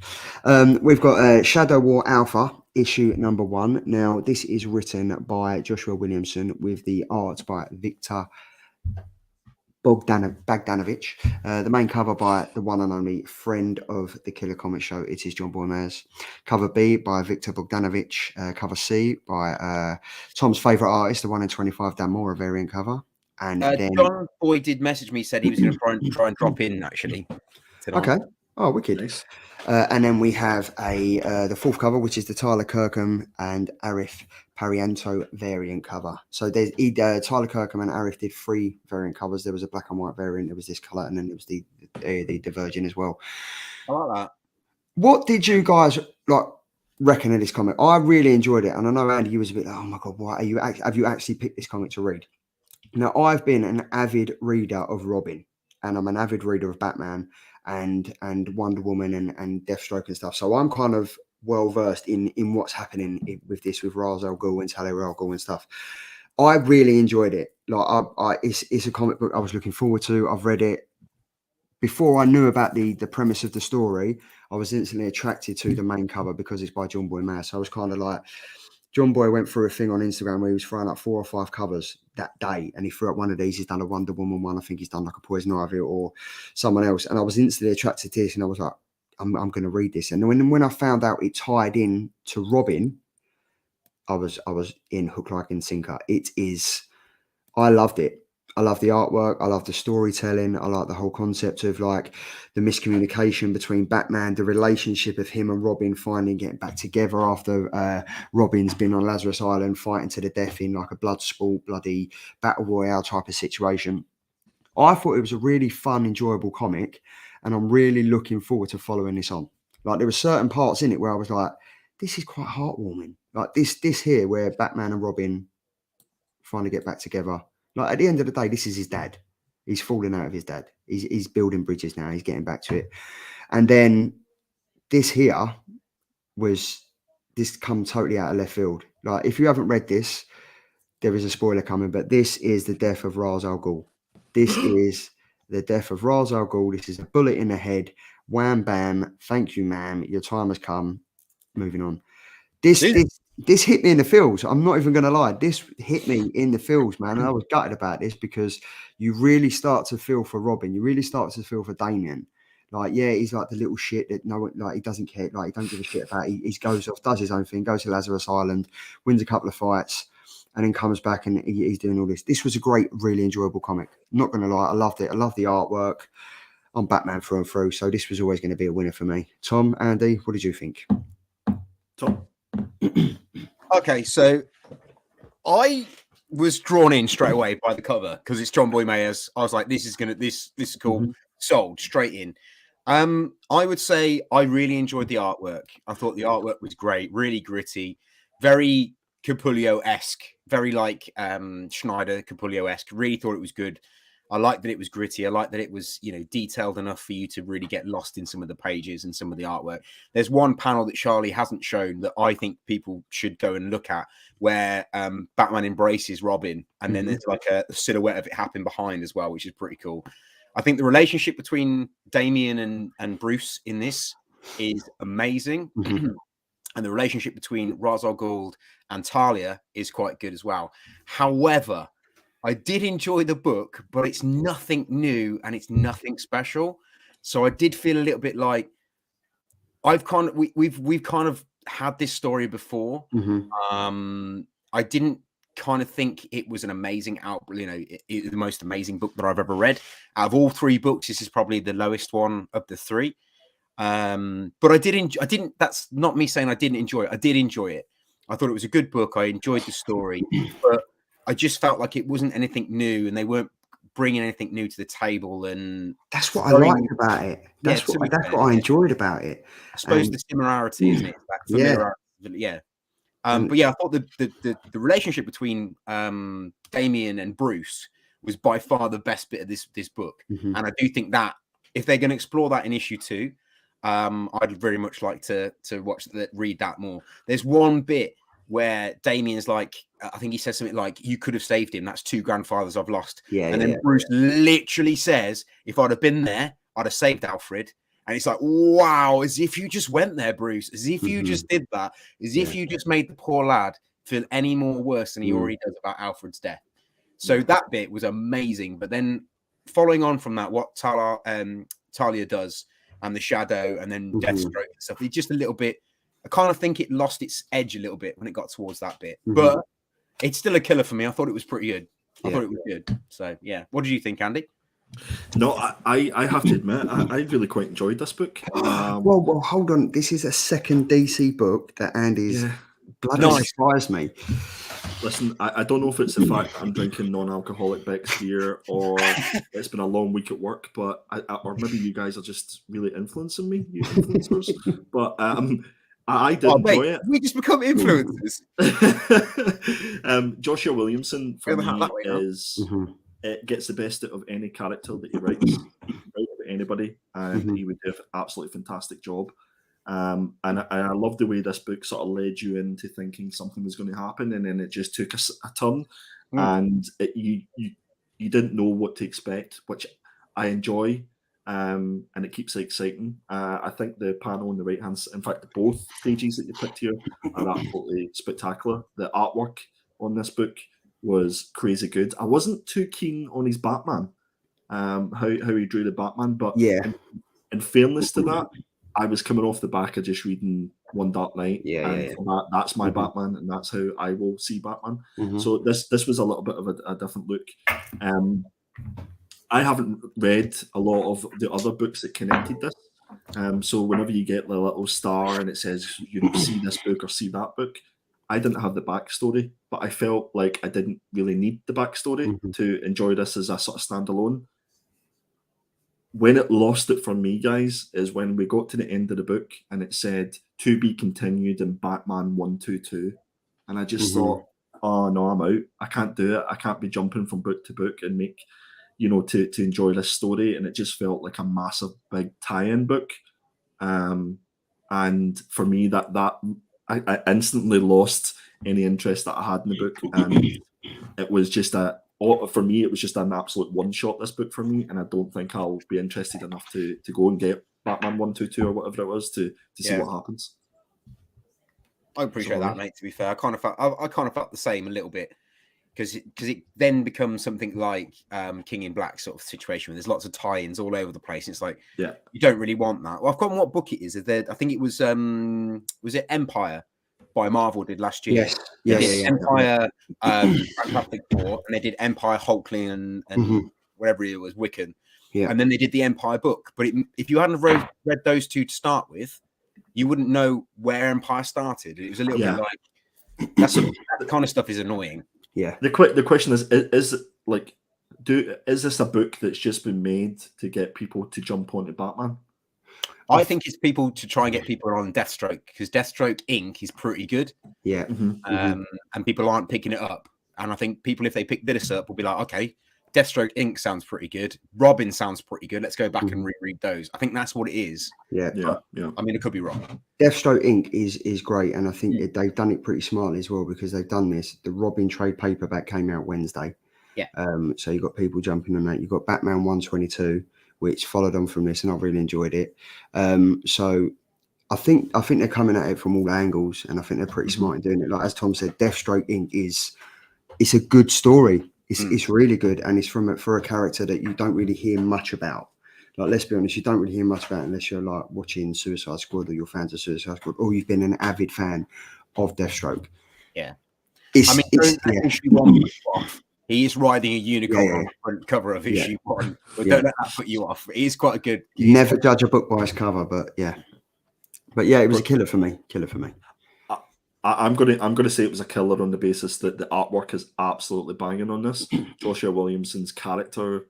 We've got Shadow War Alpha issue number 1. Now, this is written by Joshua Williamson with the art by Viktor Bogdanovic. The main cover by the one and only friend of the Killer Comic Show. It is John Boymers. Cover B by Viktor Bogdanovic. Cover C by Tom's favourite artist, the 1 in 25 Dan Mora variant cover. And then John Boy did message me, said he was going to try and drop in actually tonight. Okay. Oh, wicked. Nice. And then we have the 4th cover, which is the Tyler Kirkham and Arif Parianto variant cover. So there's Tyler Kirkham and Arif did 3 variant covers. There was a black and white variant, there was this colour, and then there was the Virgin as well. I like that. What did you guys like? reckon of this comic? I really enjoyed it, and I know Andy, you was a bit like, oh my god, why have you actually picked this comic to read? Now, I've been an avid reader of Robin, and I'm an avid reader of Batman and Wonder Woman and Deathstroke and stuff. So I'm kind of well versed in what's happening with this, with Ra's al Ghul and Talia al Ghul and stuff. I really enjoyed it. Like, it's a comic book I was looking forward to. I've read it before I knew about the premise of the story. I was instantly attracted to the main cover because it's by John Boy Mass. So I was kind of like, John Boy went through a thing on Instagram where he was throwing up 4 or 5 covers that day, and he threw up one of these. He's done a Wonder Woman one. I think he's done like a Poison Ivy or someone else. And I was instantly attracted to this, and I was like, I'm going to read this. And when I found out it tied in to Robin, I was in hook, line, and sinker. It is. I loved it. I love the artwork. I love the storytelling. I like the whole concept of like the miscommunication between Batman, the relationship of him and Robin finally getting back together after Robin's been on Lazarus Island fighting to the death in like a blood sport, bloody battle royale type of situation. I thought it was a really fun, enjoyable comic, and I'm really looking forward to following this on. Like, there were certain parts in it where I was like, this is quite heartwarming. Like this here where Batman and Robin finally get back together. Like, at the end of the day, this is his dad. He's falling out of his dad. He's building bridges now. He's getting back to it. And then this here this come totally out of left field. Like, if you haven't read this, there is a spoiler coming, but this is the death of Ra's al Ghul. This is the death of Ra's al Ghul. This is a bullet in the head. Wham, bam. Thank you, ma'am. Your time has come. Moving on. This hit me in the feels. I'm not even going to lie. This hit me in the feels, man. And I was gutted about this because you really start to feel for Robin. You really start to feel for Damien. Like, yeah, he's like the little shit that no one, like, he doesn't care. Like, he don't give a shit about. He goes off, does his own thing, goes to Lazarus Island, wins a couple of fights, and then comes back and he's doing all this. This was a great, really enjoyable comic. Not going to lie. I loved it. I love the artwork. I'm Batman through and through. So this was always going to be a winner for me. Tom, Andy, what did you think? Tom? Okay, so I was drawn in straight away by the cover because it's John Boy Mayers. I was like, this is cool. Mm-hmm. Sold straight in. I would say I really enjoyed the artwork. I thought the artwork was great, really gritty, very Capullo-esque, very like Schneider Capullo-esque. Really thought it was good. I liked that it was gritty. I liked that it was, detailed enough for you to really get lost in some of the pages and some of the artwork. There's one panel that Charlie hasn't shown that I think people should go and look at, where Batman embraces Robin, and then there's like a silhouette of it happening behind as well, which is pretty cool. I think the relationship between Damien and Bruce in this is amazing. And the relationship between Ra's al Ghul and Talia is quite good as well. However, I did enjoy the book, but it's nothing new and it's nothing special. So I did feel a little bit like we've kind of had this story before. I didn't kind of think it was an amazing the most amazing book that I've ever read. Out of all 3 books, this is probably the lowest one of the 3. But I didn't. That's not me saying I didn't enjoy it. I did enjoy it. I thought it was a good book. I enjoyed the story, but I just felt like it wasn't anything new, and they weren't bringing anything new to the table. And that's what I liked about it. That's what I enjoyed about it. I suppose the similarity, isn't it? Yeah. But yeah, I thought the relationship between Damien and Bruce was by far the best bit of this book, and I do think that if they're going to explore that in issue 2, I'd very much like to read that more. There's one bit where Damien's like, I think he says something like, "You could have saved him. That's 2 grandfathers I've lost." And then Bruce literally says, "If I'd have been there, I'd have saved Alfred." And it's like, wow, as if you just went there, Bruce, as if you just did that, as if you just made the poor lad feel any more worse than he already does about Alfred's death. So that bit was amazing. But then following on from that, what Talia does, and the Shadow, and then Deathstroke and stuff, it's just a little bit, I kind of think it lost its edge a little bit when it got towards that bit. But it's still a killer for me. I thought it was pretty good. I thought it was good. So, yeah. What did you think, Andy? No, I have to admit, I really quite enjoyed this book. Well, hold on. This is a second DC book that Andy's bloody surprised me. Listen, I don't know if it's the fact that I'm drinking non-alcoholic Beck's beer, or it's been a long week at work, but or maybe you guys are just really influencing me, you influencers. But I did enjoy it. We just become influencers. Joshua Williamson for Go me that way, huh? is it gets the best out of any character that he writes. He can write about anybody, and he would do an absolutely fantastic job. And I love the way this book sort of led you into thinking something was going to happen, and then it just took a turn, and you didn't know what to expect, which I enjoy. And it keeps it exciting. I think the panel on the right hand, in fact, both pages that you picked here are absolutely spectacular. The artwork on this book was crazy good. I wasn't too keen on his Batman, how he drew the Batman, but in fairness to that, I was coming off the back of just reading One Dark Knight, that's my Batman, and that's how I will see Batman. So this was a little bit of a different look. I haven't read a lot of the other books that connected this. So whenever you get the little star and it says, see this book or see that book, I didn't have the backstory, but I felt like I didn't really need the backstory to enjoy this as a sort of standalone. When it lost it for me, guys, is when we got to the end of the book and it said, to be continued in Batman 122. And I just thought, oh, no, I'm out. I can't do it. I can't be jumping from book to book and make... to enjoy this story, and it just felt like a massive big tie-in book. And for me, that I instantly lost any interest that I had in the book, and it was just for me, it was just an absolute one-shot, this book for me, and I don't think I'll be interested enough to go and get Batman 122 or whatever it was to see what happens. I appreciate that, mate. To be fair, I kind of felt the same a little bit. Because it then becomes something like King in Black sort of situation where there's lots of tie-ins all over the place. It's like, you don't really want that. Well, I've forgotten what book it is. I think it was it Empire by Marvel did last year? Yes. Empire, Fantastic Four, and they did Empire, Hulkling, and whatever it was, Wiccan. Yeah. And then they did the Empire book. But if you hadn't read those two to start with, you wouldn't know where Empire started. It was a little bit like that kind of stuff is annoying. Yeah. The question is this a book that's just been made to get people to jump onto Batman? I think it's people to try and get people on Deathstroke, because Deathstroke Inc. is pretty good. Yeah. And people aren't picking it up. And I think people, if they pick this up, will be like, okay, Deathstroke Inc. sounds pretty good. Robin sounds pretty good. Let's go back and reread those. I think that's what it is. Yeah. I mean, it could be wrong. Deathstroke Inc. is great, and I think they've done it pretty smartly as well, because they've done this. The Robin trade paperback came out Wednesday. Yeah. So you've got people jumping on that. You've got Batman 122, which followed on from this, and I really enjoyed it. So I think they're coming at it from all angles, and I think they're pretty smart in doing it. Like as Tom said, Deathstroke Inc. it's a good story. It's really good, and it's for a character that you don't really hear much about. Like, let's be honest, you don't really hear much about it unless you're like watching Suicide Squad or you're fans of Suicide Squad, or you've been an avid fan of Deathstroke. Yeah. Issue 1 off. He is riding a unicorn on the front cover of issue 1. But don't let that put you off. He's quite a good. Never judge a book by its cover, but yeah, it was a killer for me. I'm gonna say it was a killer on the basis that the artwork is absolutely banging on this. Joshua Williamson's character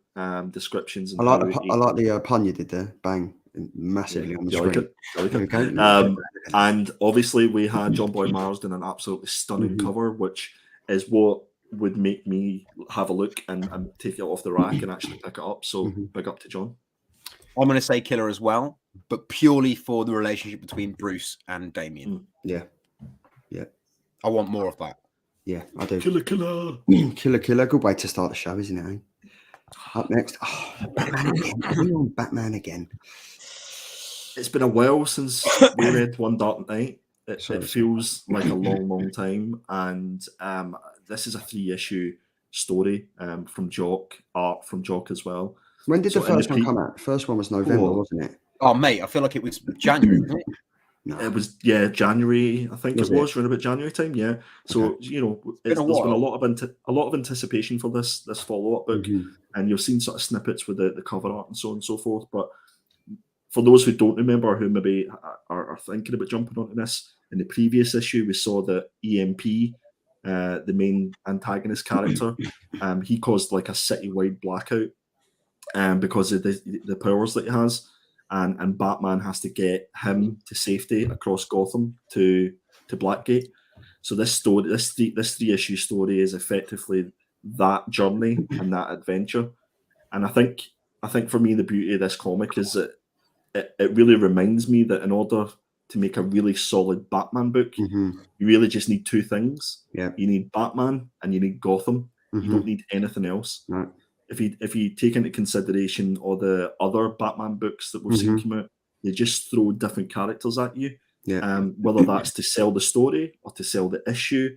descriptions. And I like the pun you did there. Bang, massively on the screen. Like it. And obviously we had John Boy Marsden an absolutely stunning cover, which is what would make me have a look and take it off the rack and actually pick it up. So big up to John. I'm going to say killer as well, but purely for the relationship between Bruce and Damien. Yeah. I want more of that. Yeah, I do. Killer. Good way to start the show, isn't it? Up next, Batman again. It's been a while since we read One Dark Knight. It feels like a long time, and this is a 3-issue story from Jock, art from Jock as well. When did the first one come out? The first one was November, wasn't it? Oh, mate, I feel like it was January, wasn't it? No. It was January. I think it was around about January time. Yeah. So there's been a lot of anticipation for this follow-up book, and you've seen sort of snippets with the cover art and so on and so forth. But for those who don't remember, who maybe are thinking about jumping onto this, in the previous issue we saw that EMP, the main antagonist character, he caused like a citywide blackout, because of the powers that he has. and Batman has to get him to safety across Gotham to Blackgate. So this story, this 3-issue story, is effectively that journey and that adventure. And I think for me, the beauty of this comic is that it really reminds me that in order to make a really solid Batman book, you really just need two things. Yeah. You need Batman and you need Gotham. You don't need anything else. No. If you take into consideration all the other Batman books that we've seen come out, they just throw different characters at you. Yeah. Whether that's to sell the story or to sell the issue.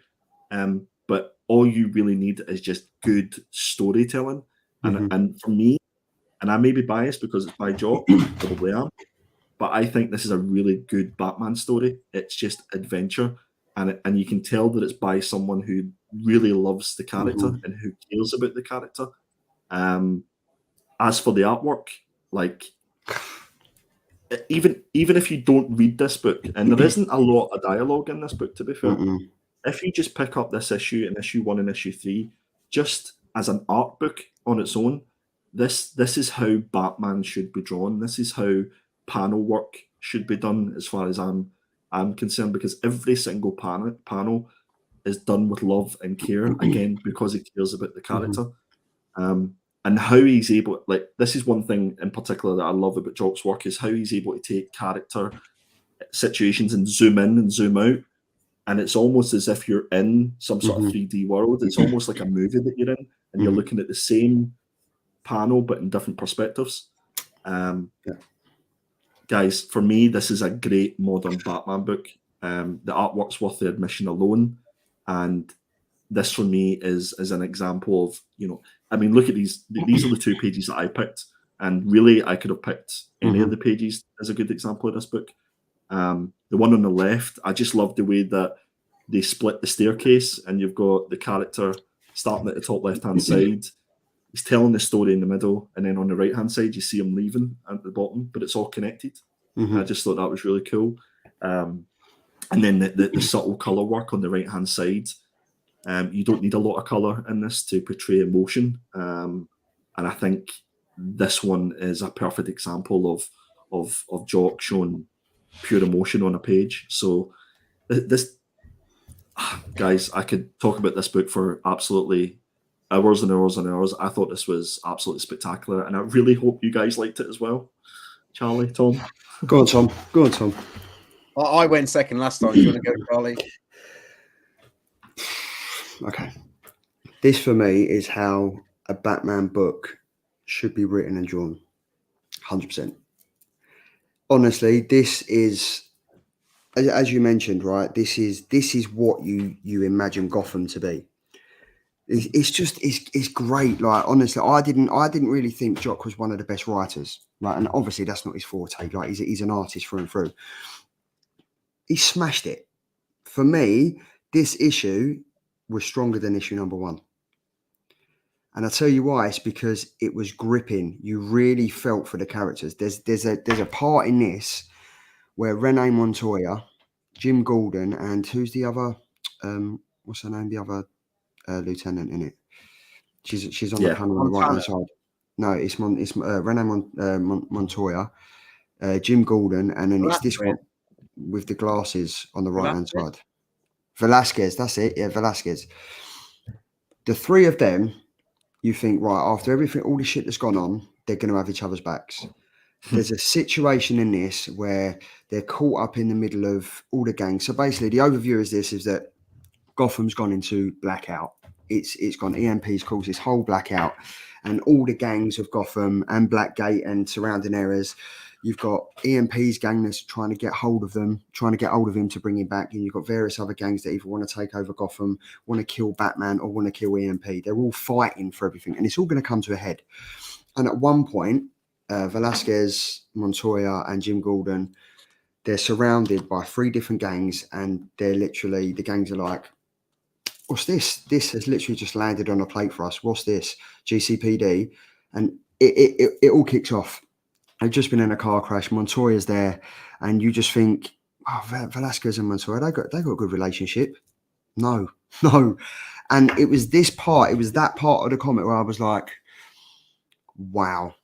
But all you really need is just good storytelling. And for me, and I may be biased because it's by Jock, probably am, but I think this is a really good Batman story. It's just adventure, and you can tell that it's by someone who really loves the character and who cares about the character. As for the artwork, like even if you don't read this book, and there isn't a lot of dialogue in this book, to be fair, if you just pick up this issue and issue 1 and issue 3, just as an art book on its own, this is how Batman should be drawn. This is how panel work should be done, as far as I'm concerned, because every single panel is done with love and care, again, because he cares about the character. And how he's able, like, this is one thing in particular that I love about Jock's work, is how he's able to take character situations and zoom in and zoom out. And it's almost as if you're in some sort of 3D world. It's almost like a movie that you're in, and you're looking at the same panel, but in different perspectives. Guys, for me, this is a great modern Batman book. The artwork's worth the admission alone. And this, for me, is an example of, I mean, look at these. These are the 2 pages that I picked. And really, I could have picked any of the pages as a good example of this book. The one on the left, I just love the way that they split the staircase, and you've got the character starting at the top left-hand side. He's telling the story in the middle, and then on the right-hand side, you see him leaving at the bottom, but it's all connected. I just thought that was really cool. And then the subtle colour work on the right-hand side. You don't need a lot of colour in this to portray emotion. And I think this one is a perfect example of Jock showing pure emotion on a page. So this, guys, I could talk about this book for absolutely hours and hours and hours. I thought this was absolutely spectacular, and I really hope you guys liked it as well. Charlie, Tom? Go on, Tom. I went second last time. Do you want to go, Charlie? Okay. This, for me, is how a Batman book should be written and drawn. 100%. Honestly, this is, as you mentioned, right? This is what you imagine Gotham to be. It's great. Like, honestly, I didn't really think Jock was one of the best writers, right? And obviously, that's not his forte. Like, he's an artist through and through. He smashed it. For me, this issue was stronger than issue number 1. And I'll tell you why. It's because it was gripping. You really felt for the characters. There's a part in this where Renee Montoya, Jim Gordon, and who's the other? What's her name? The other lieutenant in it. She's on the panel on the right hand side. No, it's Renee Montoya, Jim Gordon, and then it's this one with the glasses on the right hand side. Velasquez, that's it. Yeah, Velasquez. The 3 of them. You think, right, after everything, all the shit that's gone on, they're going to have each other's backs. There's a situation in this where they're caught up in the middle of all the gangs. So basically, the overview is that Gotham's gone into blackout. It's gone, EMP's caused this whole blackout. And all the gangs of Gotham and Blackgate and surrounding areas, you've got EMP's gang that's trying to get hold of him to bring him back. And you've got various other gangs that either want to take over Gotham, want to kill Batman, or want to kill EMP. They're all fighting for everything. And it's all going to come to a head. And at one point, Velasquez, Montoya, and Jim Gordon, they're surrounded by 3 different gangs. And they're literally, the gangs are like, what's this? This has literally just landed on a plate for us. What's this? GCPD. And it all kicks off. They've just been in a car crash. Montoya's there, and you just think, oh, Velasquez and Montoya, they got a good relationship. No. And it was that part of the comic where I was like, wow,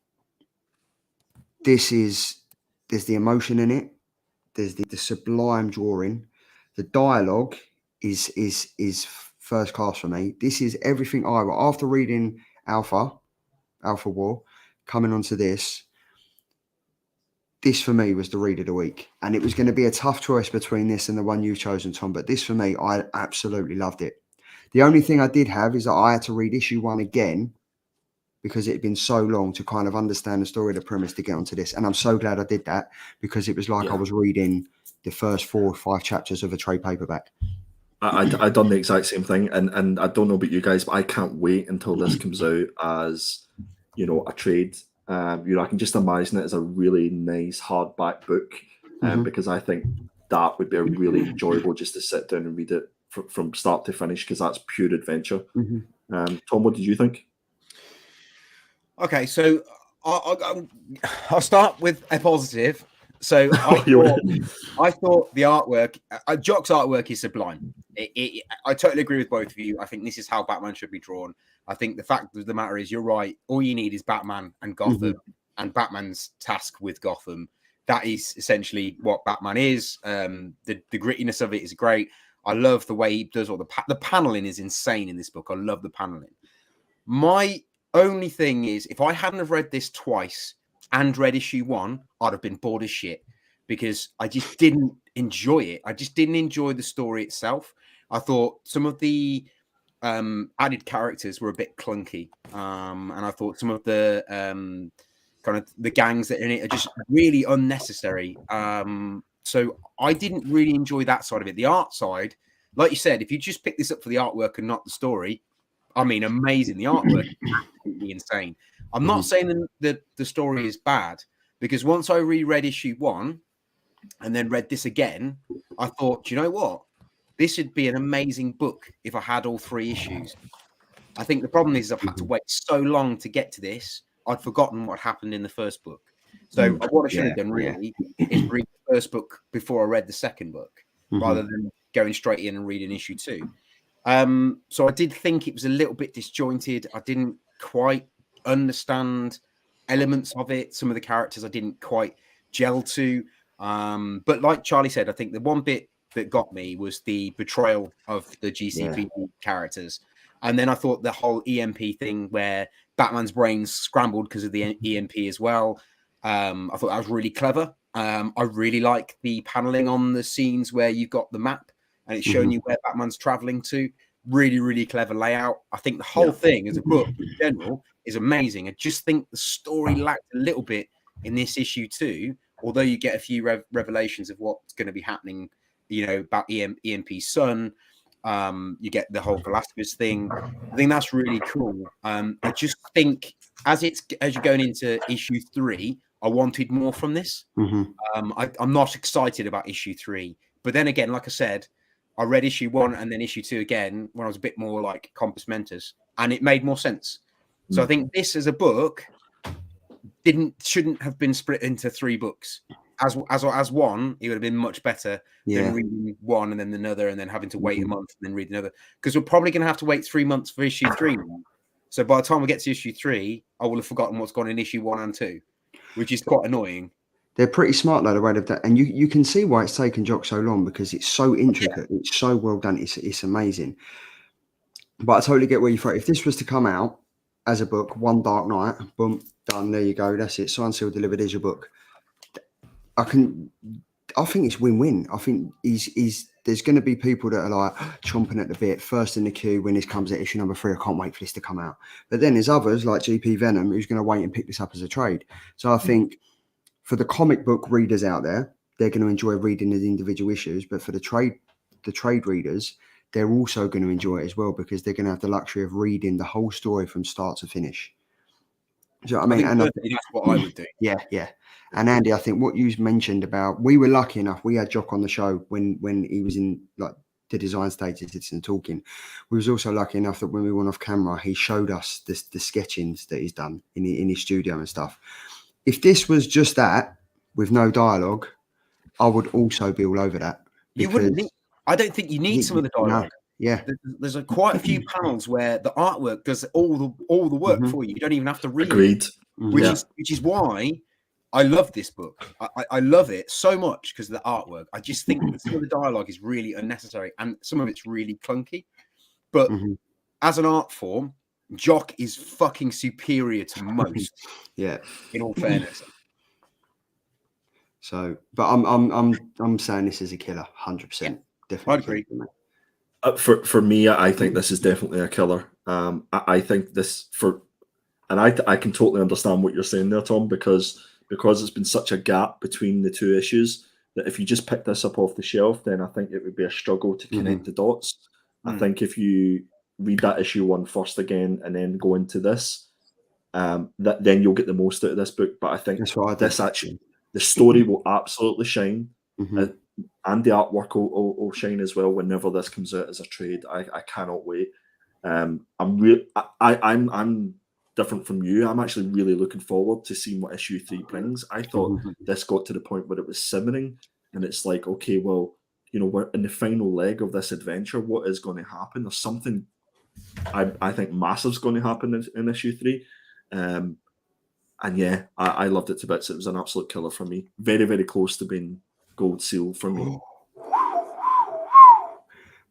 this is there's the emotion in it. There's the sublime drawing. The dialogue is first class for me. This is everything after reading Alpha War, coming onto this for me was the read of the week. And it was going to be a tough choice between this and the one you've chosen, Tom. But this for me, I absolutely loved it. The only thing I did have is that I had to read issue 1 again because it had been so long to kind of understand the story, the premise to get onto this. And I'm so glad I did that because it was like I was reading the first 4 or 5 chapters of a trade paperback. I done the exact same thing, and I don't know about you guys, but I can't wait until this comes out as, you know, a trade. I can just imagine it as a really nice hardback book, because I think that would be a really enjoyable just to sit down and read it from start to finish, because that's pure adventure. Tom, what did you think? Okay, so I'll start with a positive. So I thought the artwork, Jock's artwork is sublime. I totally agree with both of you. I think this is how Batman should be drawn. I think the fact of the matter is, you're right. All you need is Batman and Gotham, and Batman's task with Gotham. That is essentially what Batman is. The grittiness of it is great. I love the way he does all the paneling is insane in this book. I love the paneling. My only thing is, if I hadn't have read this twice and read issue 1, I'd have been bored as shit because I just didn't enjoy it. I just didn't enjoy the story itself. I thought some of the added characters were a bit clunky, and I thought some of the kind of the gangs that are in it are just really unnecessary. So I didn't really enjoy that side of it. The art side, like you said, if you just pick this up for the artwork and not the story, I mean, amazing. The artwork is absolutely insane. I'm not saying that the story is bad, because once I reread issue 1 and then read this again, I thought, do you know what? This would be an amazing book if I had all 3 issues. I think the problem is I've had to wait so long to get to this, I'd forgotten what happened in the first book. So what I should have done really is read the first book before I read the second book, rather than going straight in and reading issue 2. So I did think it was a little bit disjointed. I didn't quite understand elements of it. Some of the characters I didn't quite gel to. But like Charlie said, I think the one bit that got me was the betrayal of the GCP characters. And then I thought the whole EMP thing where Batman's brains scrambled because of the EMP as well. I thought that was really clever. I really like the paneling on the scenes where you've got the map and it's showing you where Batman's traveling to. Really, really clever layout. I think the whole thing as a book in general is amazing. I just think the story lacked a little bit in this issue 2, although you get a few revelations of what's going to be happening, you know, about EMP's son. You get the whole Velasquez thing. I think that's really cool. I just think as you're going into issue 3, I wanted more from this. I'm not excited about issue 3, but then again, like I said, I read issue 1 and then issue 2 again when I was a bit more like compos mentis, and it made more sense. So I think this as a book shouldn't have been split into 3 books. As one, it would have been much better than reading 1 and then another and then having to wait a month and then read another. Because we're probably going to have to wait 3 months for issue 3. So by the time we get to issue 3, I will have forgotten what's gone in issue 1 and 2, which is quite annoying. They're pretty smart, though, the way they've done, and you can see why it's taken Jock so long, because it's so intricate, it's so well done, it's amazing. But I totally get where you're from. If this was to come out as a book, one dark night, boom, done, there you go, that's it, signed, sealed, delivered, is your book. I think it's win-win. I think there's going to be people that are like chomping at the bit, first in the queue when this comes at issue number 3. I can't wait for this to come out. But then there's others like GP Venom who's going to wait and pick this up as a trade. So I think for the comic book readers out there, they're going to enjoy reading the individual issues. But for the trade readers, they're also going to enjoy it as well, because they're going to have the luxury of reading the whole story from start to finish. Do you know what I mean? And that's what I would do. Yeah. And Andy, I think what you mentioned about, we were lucky enough, we had Jock on the show when he was in like the design stages and talking. We was also lucky enough that when we went off camera, he showed us the sketchings that he's done in his studio and stuff. If this was just that with no dialogue, I would also be all over that. You wouldn't need, I don't think you need some of the dialogue. No. Yeah, there's quite a few panels where the artwork does all the work for you. You don't even have to read. Agreed. Which is why I love this book. I love it so much because of the artwork. I just think that some of the dialogue is really unnecessary and some of it's really clunky. But as an art form, Jock is fucking superior to most. Yeah. In all fairness. So, but I'm saying this is a killer, 100%. Definitely. I'd agree. For me, I think this is definitely a killer. I think this and I can totally understand what you're saying there, Tom, because it's been such a gap between the two issues that if you just pick this up off the shelf, then I think it would be a struggle to connect the dots. I think if you read that issue 1 first again and then go into this, then you'll get the most out of this book. But I think this actually, the story will absolutely shine, and the artwork will shine as well whenever this comes out as a trade. I cannot wait. I'm different from you. I'm actually really looking forward to seeing what issue 3 brings. I thought this got to the point where it was simmering, and it's like, okay, well, you know, we're in the final leg of this adventure. What is going to happen? There's something I think massive's going to happen in issue 3. And yeah, I loved it to bits. It was an absolute killer for me. Very, very close to being gold seal for me.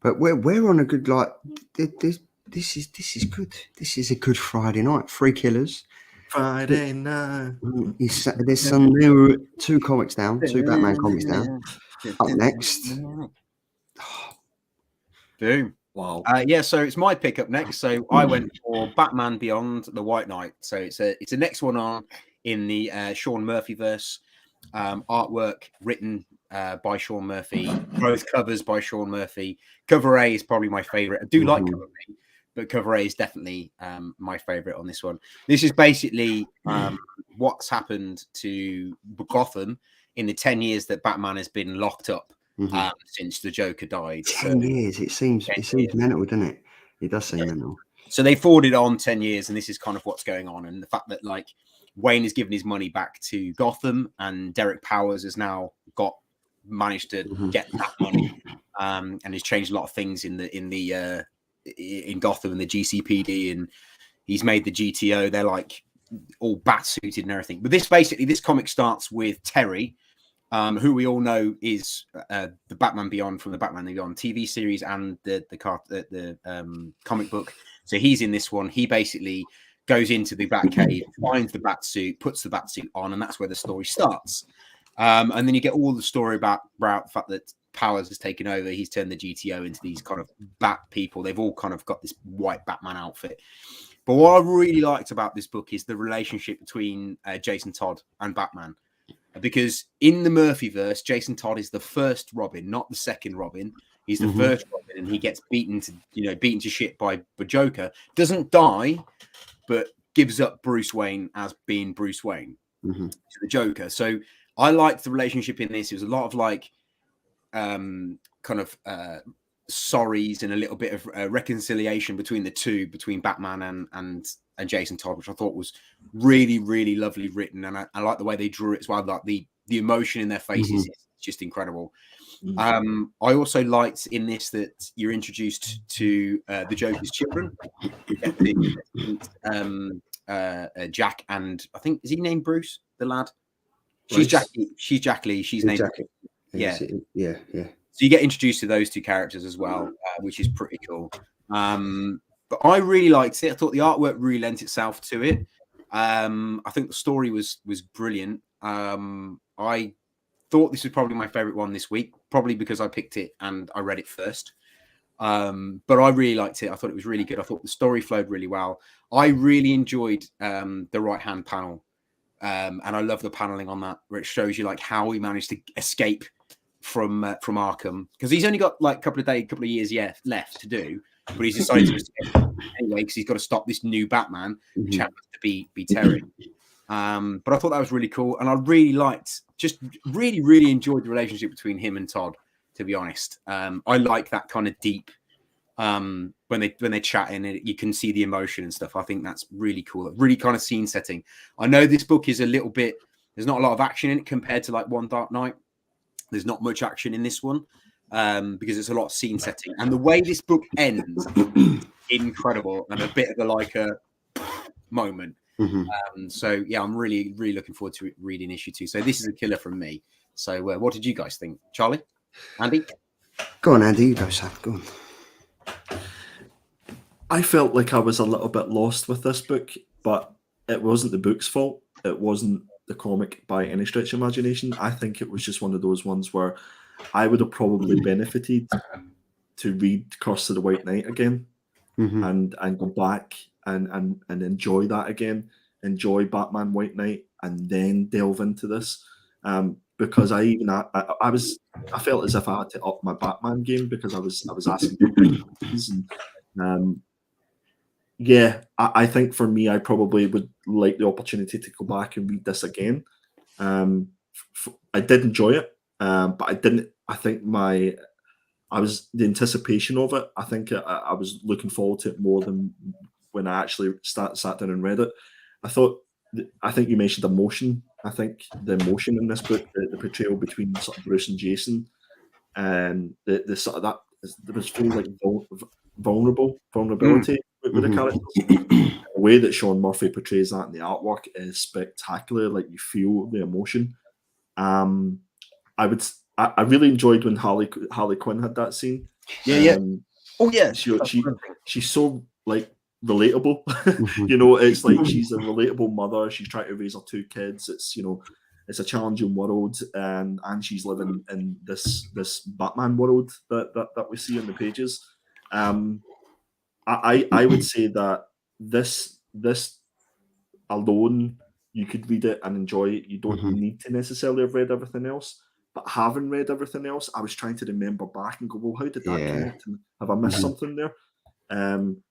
But we're on a good, like, this is good. This is a good Friday night. 3 killers. Friday night. There were 2 comics down, 2 Batman comics down. Up next. Boom. Wow. Yeah, so it's my pick up next. So I went for Batman Beyond the White Knight. So it's a next one on in the Sean Murphy verse. Artwork written by Sean Murphy, both covers by Sean Murphy. Cover A is probably my favorite. I do like cover A, but cover A is definitely my favorite on this one. This is basically what's happened to Gotham in the 10 years that Batman has been locked up since the Joker died. 10 years. It seems mental, doesn't it? It does seem mental. So they forwarded on 10 years, and this is kind of what's going on. And the fact that, like, Wayne has given his money back to Gotham, and Derek Powers has now managed to get that money, and has changed a lot of things in Gotham and the GCPD, and he's made the GTO. They're like all bat suited and everything. But this comic starts with Terry, who we all know is the Batman Beyond from the Batman Beyond TV series and the comic book. So he's in this one. He basically goes into the Batcave, finds the bat suit, puts the bat suit on, and that's where the story starts. And then you get all the story about the fact that Powers has taken over. He's turned the GTO into these kind of bat people. They've all kind of got this white Batman outfit. But what I really liked about this book is the relationship between Jason Todd and Batman. Because in the Murphyverse, Jason Todd is the first Robin, not the second Robin. He's the first Robin, and he gets beaten to shit by Joker. Doesn't die, but gives up Bruce Wayne as being Bruce Wayne to the Joker. So I liked the relationship in this. It was a lot of like kind of sorries and a little bit of reconciliation between the two, between Batman and Jason Todd, which I thought was really, really lovely written. And I like the way they drew it as well. Like the emotion in their faces is just incredible. I also liked in this that you're introduced to the Joker's children. Jack and I think, is he named Bruce, the lad? She's Jack Lee. She's named Jackie. Yeah. So you get introduced to those two characters as well, which is pretty cool. But I really liked it. I thought the artwork really lent itself to it. I think the story was brilliant. I thought this was probably my favorite one this week, probably because I picked it and I read it first. But I really liked it. I thought it was really good. I thought the story flowed really well. I really enjoyed the right-hand panel. And I love the paneling on that, where it shows you like how he managed to escape from Arkham, because he's only got like a couple of years left to do, but he's decided to escape anyway because he's got to stop this new Batman, which happens to be Terry. But I thought that was really cool, and I really liked, just really, really enjoyed the relationship between him and Todd. To be honest, I like that kind of deep when they're chatting, and you can see the emotion and stuff. I think that's really cool. Really kind of scene setting. I know this book is a little bit. There's not a lot of action in it compared to like One Dark Knight. There's not much action in this one because it's a lot of scene setting, and the way this book ends, incredible, and a bit of a moment. So yeah, I'm really looking forward to reading issue 2. So this is a killer from me. So what did you guys think, Charlie, Andy? Go on, Andy. You go, Sam. Go on. I felt like I was a little bit lost with this book, but it wasn't the book's fault. It wasn't the comic by any stretch of imagination. I think it was just one of those ones where I would have probably benefited to read Curse of the White Knight again and go back and enjoy that again, enjoy Batman White Knight, and then delve into this. Because I felt as if I had to up my Batman game because I was asking questions and yeah, I think for me, I probably would like the opportunity to go back and read this again. I did enjoy it, but I didn't. I think the anticipation of it. I think I was looking forward to it more than when I actually sat down and read it. I think you mentioned emotion. I think the emotion in this book, the portrayal between sort of Bruce and Jason, and the sort of that there was feels like vulnerability with the characters. The way that Sean Murphy portrays that in the artwork is spectacular. Like you feel the emotion. I really enjoyed when Harley Quinn had that scene. Yeah. Oh yeah. She's so like relatable. It's like she's a relatable mother. She's trying to raise her 2 kids. It's a challenging world, and she's living in this Batman world that we see in the pages. I would say that this alone, you could read it and enjoy it. You don't need to necessarily have read everything else. But having read everything else, I was trying to remember back and go, well, how did that connect? And have I missed something there?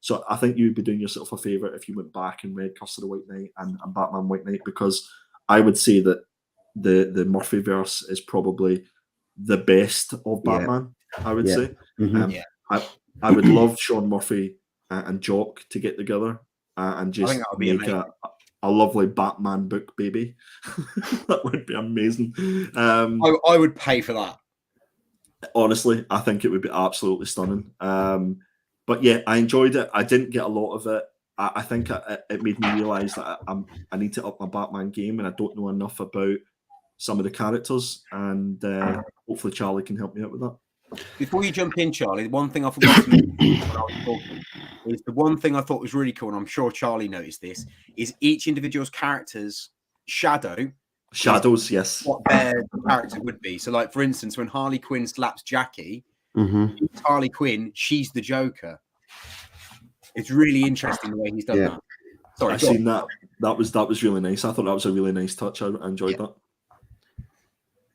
So I think you'd be doing yourself a favour if you went back and read Curse of the White Knight and Batman White Knight, because I would say that the Murphyverse is probably the best of Batman. I would say. I would love Sean Murphy and Jock to get together and just make a lovely Batman book, baby. That would be amazing. I would pay for that. Honestly, I think it would be absolutely stunning. But yeah, I enjoyed it. I didn't get a lot of it. I think it made me realise that I need to up my Batman game, and I don't know enough about some of the characters. And hopefully Charlie can help me out with that. Before you jump in, Charlie, the one thing I forgot to mention when I was talking is the one thing I thought was really cool, and I'm sure Charlie noticed this, is each individual's character's shadows, yes, what their character would be. So, like for instance, when Harley Quinn slaps Jackie, Harley Quinn, she's the Joker. It's really interesting the way he's done that. Sorry, I've seen that. That was really nice. I thought that was a really nice touch. I enjoyed that.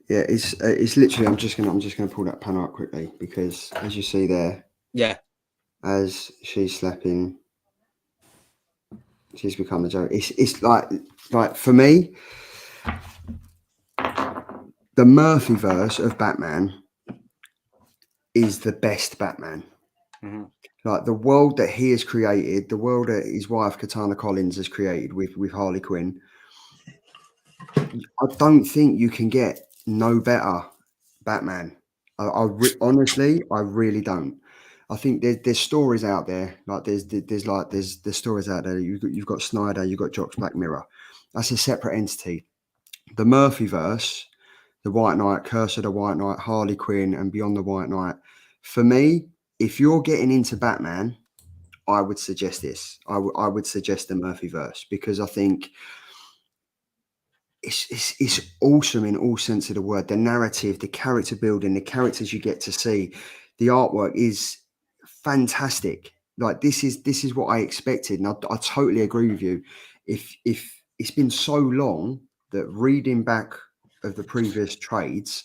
Yeah, it's literally. I'm just gonna pull that panel out quickly because as you see there, as she's slapping, she's become the Joker. It's like for me, the Murphyverse of Batman is the best Batman. Like the world that he has created, the world that his wife Katana Collins has created with Harley Quinn. I don't think you can get no better Batman. Honestly, I really don't. I think there's stories out there. Like there's stories out there. You've got Snyder, you've got Jock's Black Mirror. That's a separate entity. The Murphyverse, the White Knight, Curse of the White Knight, Harley Quinn, and Beyond the White Knight. For me, if you're getting into Batman, I would suggest this. I would suggest the Murphyverse because I think it's awesome in all sense of the word. The narrative, the character building, the characters you get to see, the artwork is fantastic. Like this is what I expected, and I totally agree with you. If it's been so long that reading back of the previous trades,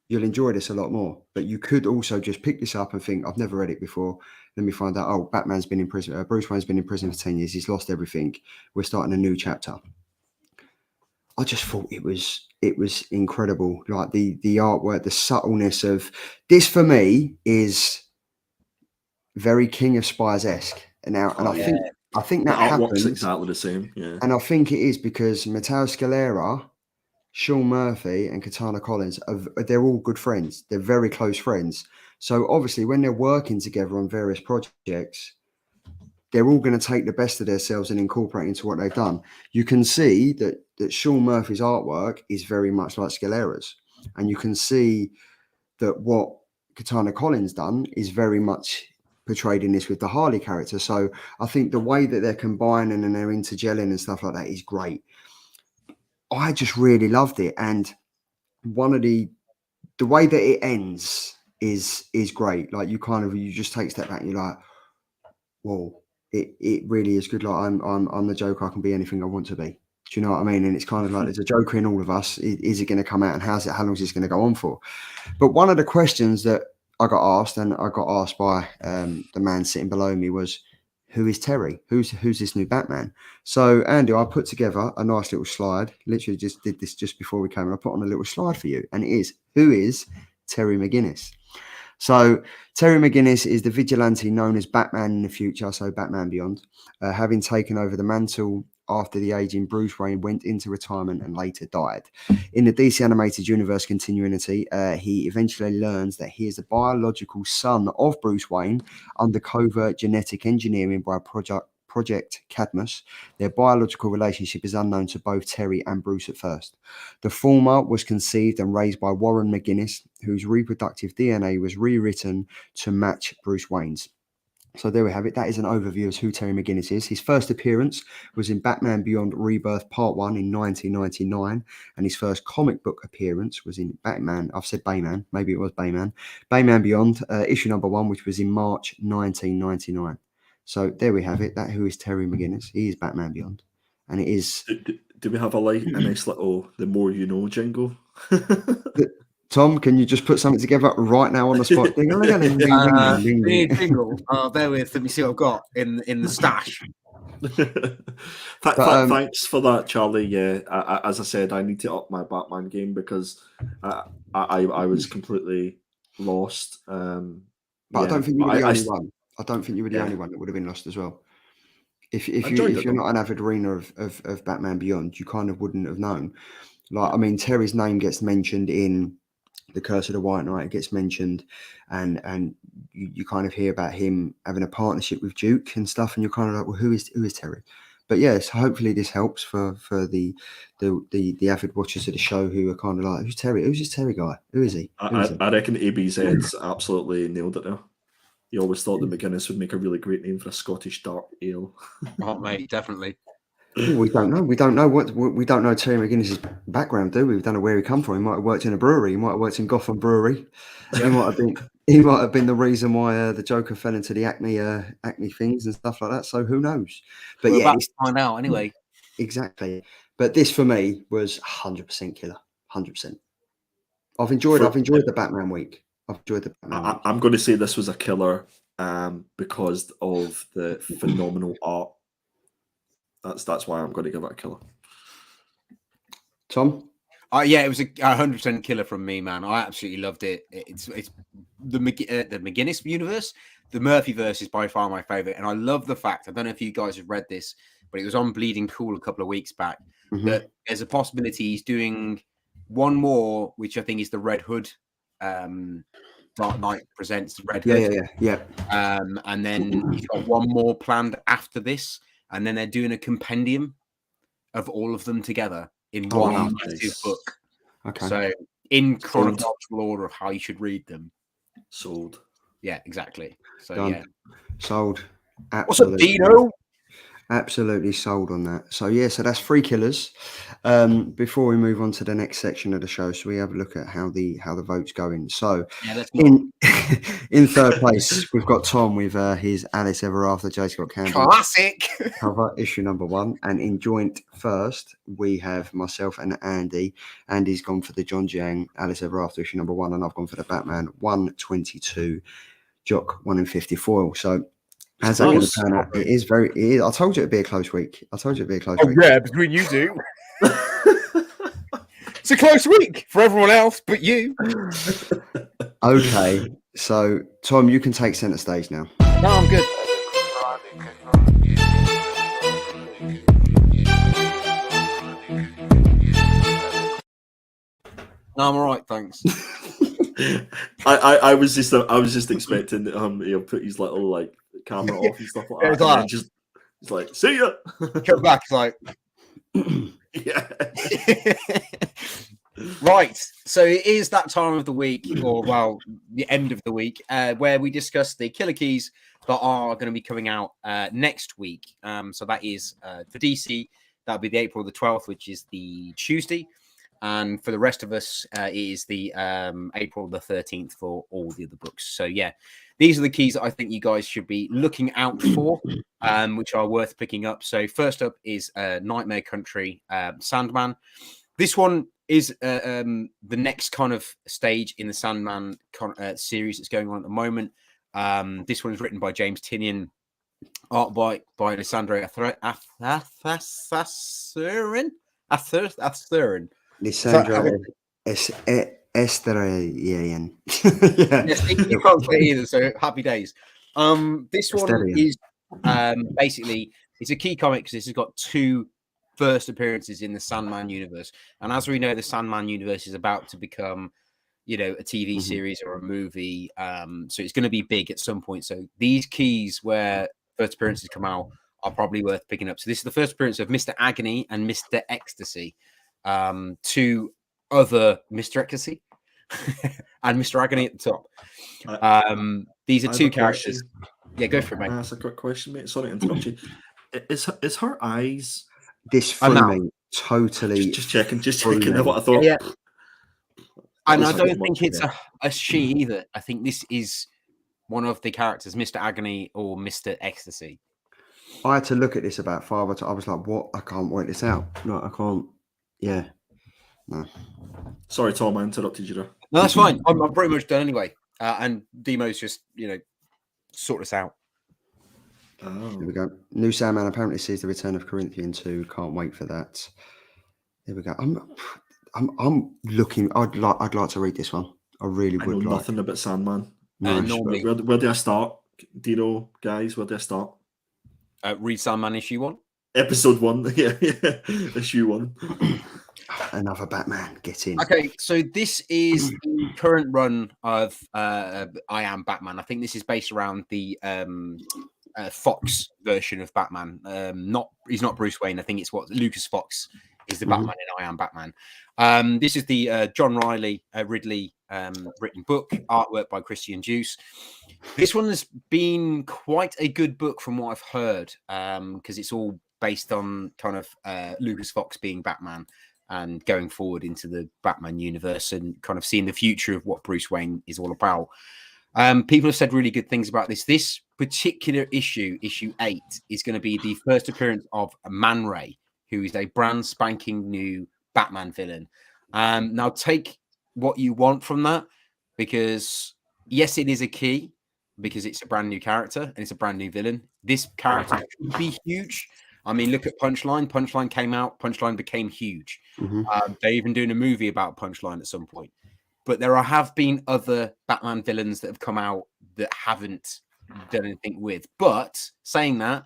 you'll enjoy this a lot more. But you could also just pick this up and think, I've never read it before. Let me find out. Oh, Batman's been in prison. Bruce Wayne's been in prison for 10 years. He's lost everything. We're starting a new chapter. I just thought it was incredible. Like the artwork, the subtleness of this for me is very King of Spies-esque. And I think that happens exactly the same. Yeah. And I think it is because Matteo Scalera, Sean Murphy, and Katana Collins they're all good friends. They're very close friends. So obviously when they're working together on various projects, they're all going to take the best of themselves and incorporate into what they've done. You can see that Sean Murphy's artwork is very much like Scalera's, and you can see that what Katana Collins done is very much portrayed in this with the Harley character. So I think the way that they're combining and they're intergelling and stuff like that is great. I just really loved it, and one of the way that it ends is great. Like you just take a step back and you're like, whoa, it really is good. Like I'm the Joker. I can be anything I want to be. Do you know what I mean? And it's kind of like there's a Joker in all of us. Is it going to come out, and how long is this going to go on for? But one of the questions that I got asked, and I got asked by the man sitting below me, was, who is Terry? Who's this new Batman? So Andy, I put together a nice little slide. Literally just did this just before we came, and I put on a little slide for you. And it is, who is Terry McGinnis? So Terry McGinnis is the vigilante known as Batman in the future, so Batman Beyond, having taken over the mantle after the aging Bruce Wayne went into retirement and later died. In the DC Animated Universe continuity, he eventually learns that he is the biological son of Bruce Wayne under covert genetic engineering by Project Cadmus. Their biological relationship is unknown to both Terry and Bruce at first. The former was conceived and raised by Warren McGinnis, whose reproductive DNA was rewritten to match Bruce Wayne's. So there we have it. That is an overview of who Terry McGinnis is. His first appearance was in Batman Beyond Rebirth Part 1 in 1999, and his first comic book appearance was in Batman, I've said Bayman, maybe it was Bayman Beyond, issue number 1, which was in March 1999. So there we have it. That who is Terry McGinnis. He is Batman Beyond. And it is... Do we have a nice little the more you know jingle? Tom, can you just put something together right now on the spot? Jingle. Bear with. Let me see what I've got in the stash. Thanks for that, Charlie. Yeah, as I said, I need to up my Batman game because I was completely lost. But I don't think you were the only one. I don't think you were the only one that would have been lost as well. If you're not an avid reader of Batman Beyond, you kind of wouldn't have known. Like, I mean, Terry's name gets mentioned in The Curse of the White Knight. It gets mentioned, and you kind of hear about him having a partnership with Duke and stuff, and you're kind of like, well, who is Terry? But yes, hopefully this helps for the avid watchers of the show who are kind of like, who's Terry? Who's this Terry guy? Who is he? I reckon ABZ's absolutely nailed it there. He always thought that McGinnis would make a really great name for a Scottish dark ale. Oh, mate, definitely. We don't know. We don't know Terry McGinnis' background, do we? We don't know where he come from. He might have worked in a brewery. He might have worked in Gotham Brewery. He might have been the reason why the Joker fell into the acne things and stuff like that. So who knows? But we're about to find out anyway. Exactly. But this for me was 100% killer. 100%. I've enjoyed the Batman week. I'm going to say this was a killer because of the phenomenal art. That's why I'm going to give it a killer. Tom? Yeah, it was a 100% killer from me, man. I absolutely loved it. It's the McGinnis universe. The Murphyverse is by far my favorite, and I love the fact, I don't know if you guys have read this, but it was on Bleeding Cool a couple of weeks back, that there's a possibility he's doing one more, which I think is the Red Hood. Dark Knight presents Red Hood. Yeah. And then he's got one more planned after this, and then they're doing a compendium of all of them together in one book. Okay. So in chronological order of how you should read them. Sold. Yeah, exactly. So Done. yeah. Sold. Absolutely. What's up, Dino? Absolutely sold on that. So so that's 3 killers. Before we move on to the next section of the show, so we have a look at how the vote's going. So in third place, we've got Tom with his Alice Ever After J. Scott Campbell classic cover, issue number 1. And in joint first, we have myself and Andy. Andy's gone for the John Jiang Alice Ever After issue number 1, and I've gone for the Batman 122 Jock 1 in 50 foil. So how's that going to turn out? It is. I told you it'd be a close week. week. Yeah, between you two. It's a close week for everyone else but you. Okay, so Tom, you can take centre stage now. No, I'm good. No, I'm all right, thanks. I was just expecting put his little camera off and stuff like Yeah, that. it's And like- then just it's like, see ya. Come back, it's like. Yeah. Right, so it is that time of the week, or well, the end of the week, where we discuss the killer keys that are going to be coming out next week. So that is for DC, that'll be the April the 12th, which is the Tuesday, and for the rest of us, it is the April the 13th for all the other books. So yeah, these are the keys that I think you guys should be looking out for, which are worth picking up. So first up is Nightmare Country, Sandman. This one is the next kind of stage in the Sandman series that's going on at the moment. This one is written by James Tynion, art by Alessandro Athasurin. Lissandra Estrelian. Yes, you can't say either, so happy days. This one Asterian. is basically, it's a key comic because this has got 2 first appearances in the Sandman universe, and as we know, the Sandman universe is about to become, a TV series or a movie. So it's going to be big at some point. So these keys where first appearances come out are probably worth picking up. So this is the first appearance of Mr. Agony and Mr. Ecstasy, 2 other Mr. Ecstasy and Mr. Agony at the top. These are I have 2 a characters. question. Yeah, go for it, mate. That's a quick question, mate. Sorry to interrupt you. Is her eyes? This I'm through out. me totally. Just checking. Brilliant. What I thought. Yeah. And I That's a don't bit think much, it's a she either. I think this is one of the characters, Mr. Agony or Mr. Ecstasy. I had to look at this about 5 or 2. I was like, "What? I can't work this out. No, I can't." Yeah. No. Sorry, Tom, I interrupted you there. No, that's fine. I'm pretty much done anyway. And Demo's just, sort us out. Here Oh. we go. New Sandman apparently sees the return of Corinthian 2. Can't wait for that. Here we go. I'm looking. I'd like to read this one. I really I know would like. nothing about Sandman. Nice. normally, Where do I start? Dino, guys, where do I start? read Sandman issue 1. Episode 1. Yeah. Issue 1. Another Batman. Get in. Okay, so this is the current run of I Am Batman. I think this is based around the Fox version of Batman. He's not Bruce Wayne. I think it's what Lucas Fox is the Batman in I Am Batman. This is the John Ridley written book, artwork by Christian Juice. This one has been quite a good book from what I've heard, because it's all based on kind of Lucas Fox being Batman and going forward into the Batman universe and kind of seeing the future of what Bruce Wayne is all about. People have said really good things about this. This particular issue 8, is going to be the first appearance of Man Ray, who is a brand spanking new Batman villain. Now take what you want from that, because yes, it is a key because it's a brand new character and it's a brand new villain. This character could be huge. I mean, look at Punchline. Punchline came out. Punchline became huge. They're even doing a movie about Punchline at some point. But there have been other Batman villains that have come out that haven't done anything with. But saying that,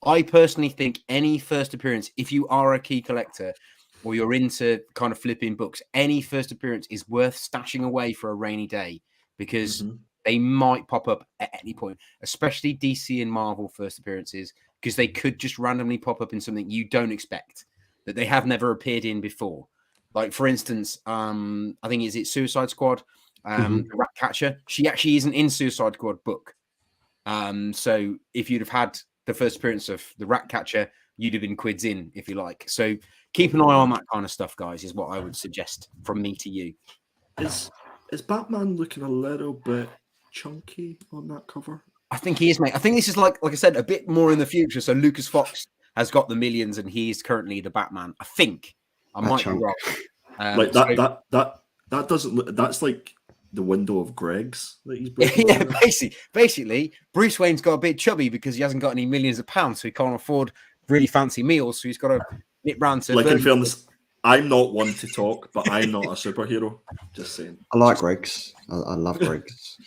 I personally think any first appearance, if you are a key collector or you're into kind of flipping books, any first appearance is worth stashing away for a rainy day, because they might pop up at any point, especially DC and Marvel first appearances, because they could just randomly pop up in something you don't expect that they have never appeared in before. Like, for instance, I think it's Suicide Squad, the Ratcatcher. She actually isn't in Suicide Squad book. So if you'd have had the first appearance of the Ratcatcher, you'd have been quids in, if you like. So keep an eye on that kind of stuff, guys, is what I would suggest from me to you. Is Batman looking a little bit chunky on that cover? I think he is, mate. I think this is like I said, a bit more in the future. So Lucas Fox has got the millions, and he is currently the Batman. I think I might be wrong. Like that doesn't look. That's like the window of Greg's that he's breaking. Yeah, basically, Bruce Wayne's got a bit chubby because he hasn't got any millions of pounds, so he can't afford really fancy meals. So he's got to nip round to. Like, in fairness, I'm not one to talk, but I'm not a superhero. Just saying. I like Greg's. I love Greg's.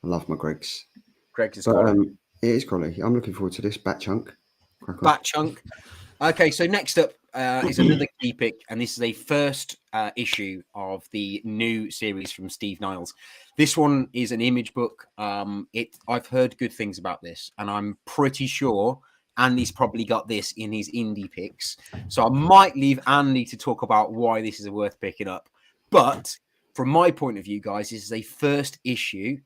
I love my Greg's. Greg is But it is quality. I'm looking forward to this. Bat Chunk. Bat Chunk. Okay, so next up is another key pick, and this is a first issue of the new series from Steve Niles. This one is an Image book. I've heard good things about this, and I'm pretty sure Andy's probably got this in his indie picks. So I might leave Andy to talk about why this is worth picking up. But from my point of view, guys, this is a first issue,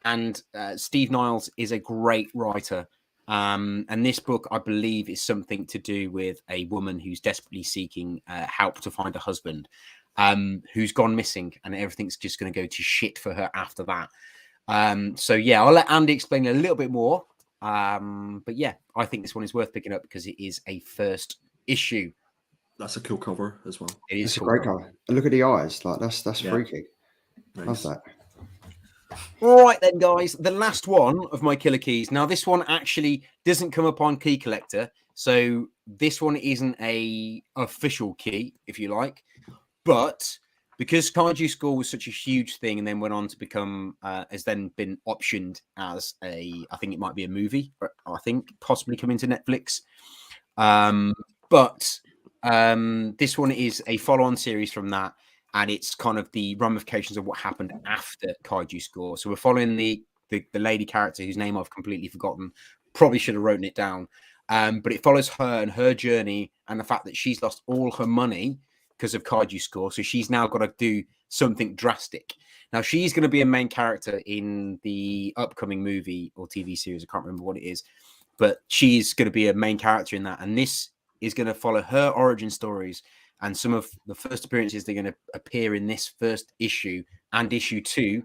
and Steve Niles is a great writer. And this book, I believe, is something to do with a woman who's desperately seeking help to find a husband who's gone missing, and everything's just going to go to shit for her after that. So, yeah, I'll let Andy explain a little bit more. But, yeah, I think this one is worth picking up because it is a first issue. That's a cool cover as well. It is a great cover. And look at the eyes. Like, that's freaky. Nice. Love that. Right then, guys, the last one of my killer keys. Now, this one actually doesn't come up on Key Collector, so this one isn't a official key, if you like. But because Kaiju Score was such a huge thing and then went on to become, has then been optioned as I think it might be a movie, I think possibly coming to Netflix. But this one is a follow-on series from that. And it's kind of the ramifications of what happened after Kaiju Score. So we're following the lady character whose name I've completely forgotten. Probably should have written it down. But it follows her and her journey and the fact that she's lost all her money because of Kaiju Score. So she's now got to do something drastic. Now, she's going to be a main character in the upcoming movie or TV series. I can't remember what it is. But she's going to be a main character in that. And this is going to follow her origin stories. And some of the first appearances they're going to appear in this first issue and issue 2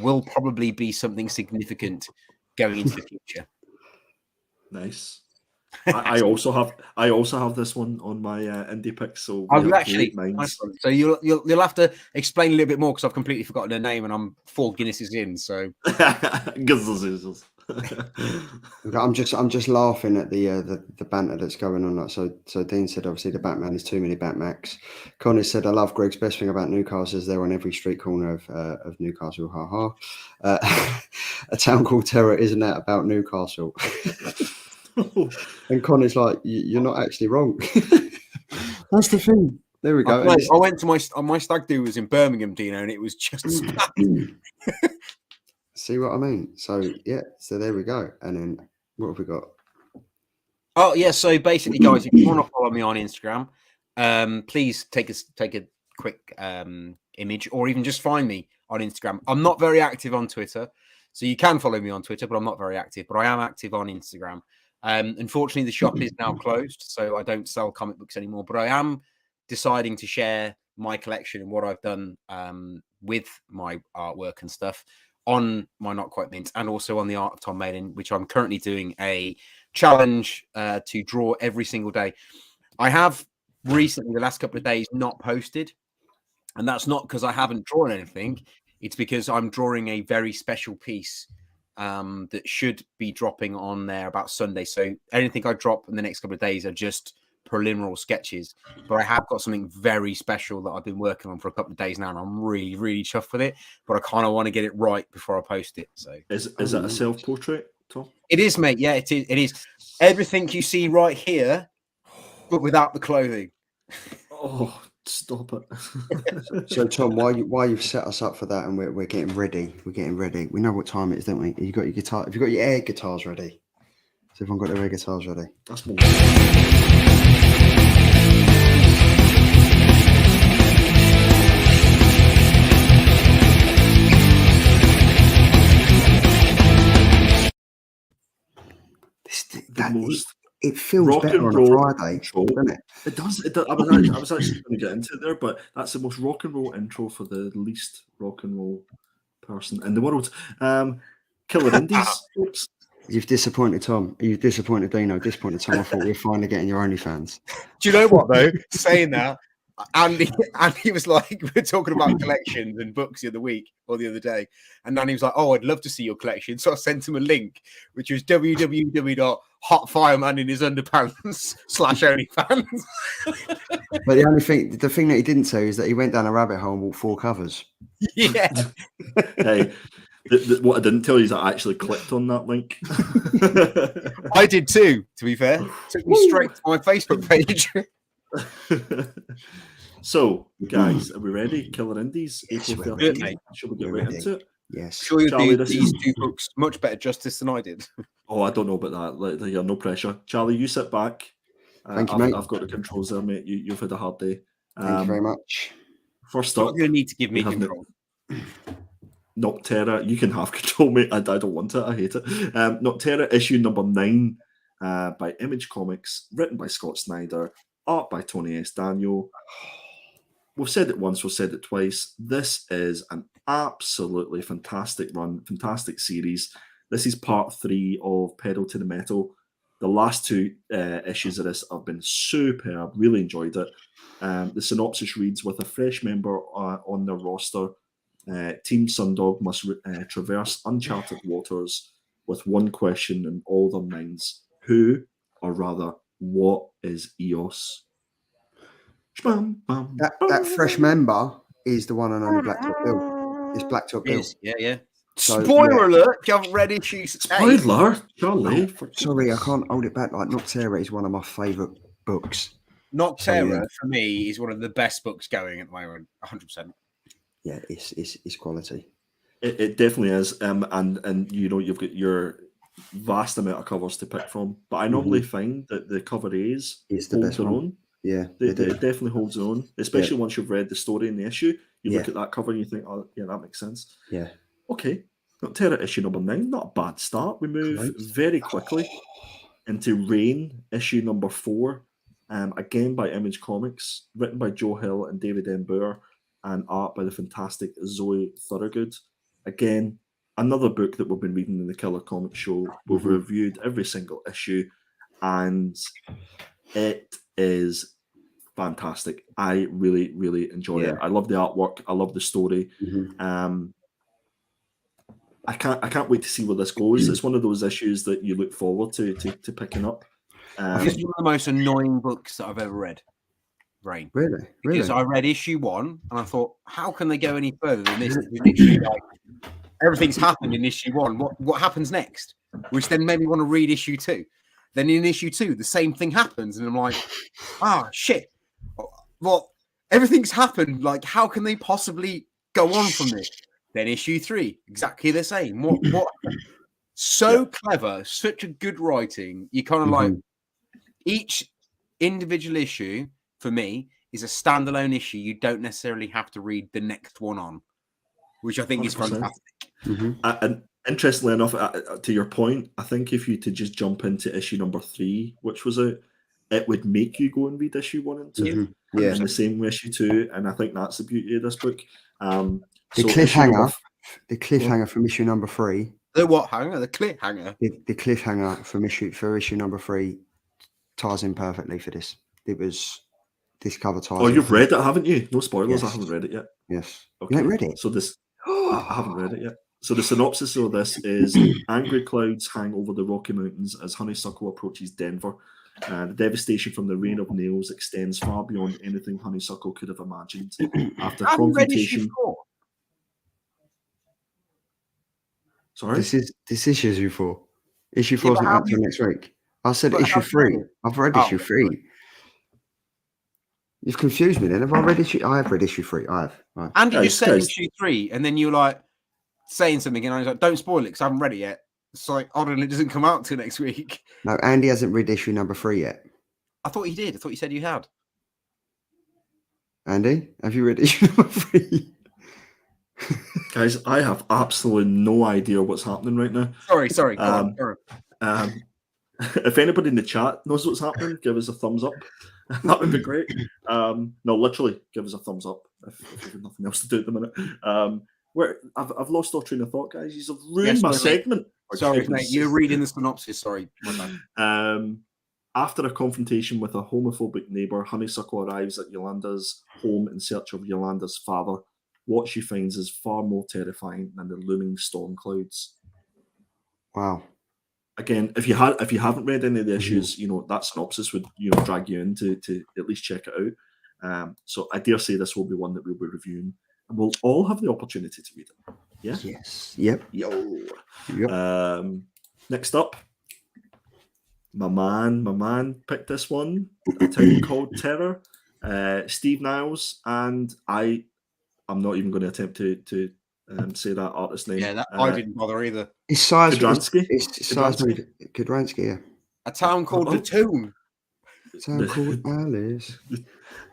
will probably be something significant going into the future. Nice. I also have this one on my indie picks. So so you'll have to explain a little bit more because I've completely forgotten her name and I'm 4 Guinnesses in. So I'm just laughing at the banter that's going on. So Dean said obviously the Batman is too many Batmax. Connor said I love Greg's best thing about Newcastle is they're on every street corner of Newcastle. Ha ha. A town called Terror, isn't that about Newcastle? And Connor's like, you're not actually wrong. That's the thing. There we go. I went to my stag do was in Birmingham, Dino, and it was just See what I mean? So yeah, so there we go. And then what have we got? Oh yeah, so basically, guys, if you want to follow me on Instagram, please take a quick image, or even just find me on Instagram. I'm not very active on Twitter, so you can follow me on Twitter, but I'm not very active. But I am active on Instagram. Unfortunately, the shop is now closed, so I don't sell comic books anymore. But I am deciding to share my collection and what I've done with my artwork and stuff on my Not Quite Mint and also on the Art of Tom Maiden, which I'm currently doing a challenge to draw every single day. I have recently, the last couple of days, not posted, and that's not because I haven't drawn anything. It's because I'm drawing a very special piece that should be dropping on there about Sunday. So anything I drop in the next couple of days are just preliminary sketches, but I have got something very special that I've been working on for a couple of days now, and I'm really, really chuffed with it. But I kind of want to get it right before I post it. So, is that a self-portrait, Tom? It is, mate. Yeah, it is. It is everything you see right here, but without the clothing. Oh, stop it! So, Tom, why you've set us up for that, and we're getting ready. We're getting ready. We know what time it is, don't we? You got your guitar. Have you got your air guitars ready? So everyone got their air guitars ready. That's more. It feels better on a Friday, doesn't it? It does. It does. I was actually going to get into it there, but that's the most rock and roll intro for the least rock and roll person in the world. Killer Indies, folks. You've disappointed Tom. You've disappointed Dino. Disappointed Tom. I thought we were finally getting your OnlyFans. Do you know what though? Saying that, Andy was like, we're talking about collections and books the other week or the other day, and Andy was like, "Oh, I'd love to see your collection." So I sent him a link, which was www.hotfiremaninisunderpants/OnlyFans. But the thing that he didn't say is that he went down a rabbit hole and bought 4 covers. Yeah. Hey. What I didn't tell you is I actually clicked on that link. I did too, to be fair. Took me straight to my Facebook page. So, guys, are we ready? Killer Indies, April 13th. Shall we get right into it? Yes. Sure, you Charlie, do this these is- two books much better justice than I did. Oh, I don't know about that. You're no pressure. Charlie, you sit back. Thank you, I've, mate. I've got the controls there, mate. You've had a hard day. Thank you very much. First You're up, not going to need to give me we have control. Noctera. You can have control, mate. I don't want it. I hate it. Noctera issue number 9 by Image Comics, written by Scott Snyder, art by Tony S. Daniel. We've said it once, we've said it twice. This is an absolutely fantastic run, fantastic series. This is part 3 of Pedal to the Metal. The last 2 issues of this have been superb. Really enjoyed it. The synopsis reads, with a fresh member on their roster, Team Sundog must traverse uncharted waters with one question in all their minds. Who, or rather, what is EOS? That fresh member is the one and only Blacktop Bill. It's Blacktop Bill. Yeah. So, Spoiler alert! You haven't read issues. Spoiler, Charlie. Sorry, I can't hold it back. Like Noctera is one of my favourite books. Noctera for me is one of the best books going at the moment. 100%. Yeah, it's quality. It definitely is. And you know, you've got your vast amount of covers to pick from. But I normally find that the cover A's It's the hold best their one. own. Yeah, It definitely holds their own, especially once you've read the story in the issue. You look at that cover and you think, oh, yeah, that makes sense. Yeah. Okay. Noctera issue number 9, not a bad start. We move very quickly into Rain issue number 4, again by Image Comics, written by Joe Hill and David M. Boer, and art by the fantastic Zoe Thorogood. Again, another book that we've been reading in the Killer Comics Show. We've reviewed every single issue, and it is fantastic. I really, really enjoy it. I love the artwork. I love the story. I can't wait to see where this goes. It's one of those issues that you look forward to picking up. This is one of the most annoying books that I've ever read. Rain. Really? Because I read issue 1 and I thought, how can they go any further than this? Literally, like, everything's happened in issue 1. What happens next? Which then made me want to read issue 2. Then in issue 2, the same thing happens, and I'm like, shit. Well, everything's happened. Like, how can they possibly go on from this? Then issue 3, exactly the same. What? So clever, such a good writing. You kind of like each individual issue for me is a standalone issue. You don't necessarily have to read the next one on, which I think 100%. Is fantastic. And interestingly enough, to your point, I think if you to just jump into issue number 3, which was it would make you go and read issue 1 and 2. Yeah. And the same with issue 2, and I think that's the beauty of this book. The cliffhanger from issue number 3. The what hanger? The cliffhanger. The cliffhanger from issue number 3 ties in perfectly for this. This cover ties. Oh, you've read it, haven't you? No spoilers. Yes. I haven't read it yet. Yes. Okay. You haven't read it? So this, I haven't read it yet. So the synopsis of this is: angry clouds hang over the Rocky Mountains as Honeysuckle approaches Denver. The devastation from the rain of nails extends far beyond anything Honeysuckle could have imagined. After confrontation. Sorry? This is issue 4. Issue 4 isn't out till next week. I said issue 3. I've read issue 3. You've confused me then. Have I read issue? I have read issue 3. I have. Andy just said issue 3, and then you were like saying something, and I was like, don't spoil it because I haven't read it yet. So like, it doesn't come out till next week. No, Andy hasn't read issue number 3 yet. I thought he did. I thought you said you had. Andy, have you read issue number 3? Guys, I have absolutely no idea what's happening right now. Sorry. Go on. If anybody in the chat knows what's happening, give us a thumbs up. That would be great. No, literally, give us a thumbs up if you've got nothing else to do at the minute. I've lost all train of thought, guys. You've ruined my segment. Sorry, mate. You're reading the synopsis. Sorry. After a confrontation with a homophobic neighbour, Honeysuckle arrives at Yolanda's home in search of Yolanda's father. What she finds is far more terrifying than the looming storm clouds. Wow. Again, if you haven't read any of the issues, that synopsis would drag you in to at least check it out. So I dare say this will be one that we'll be reviewing, and we'll all have the opportunity to read it. Yeah. Yes. Yep. Yep. Next up, my man picked this one. A Town Called Terror. Steve Niles, and I'm not even going to attempt to say that artist name. Yeah, that I didn't bother either. It's size. Kudransky? It's size. Kudransky, yeah. A town called Oh. Latoon. Town called Alice.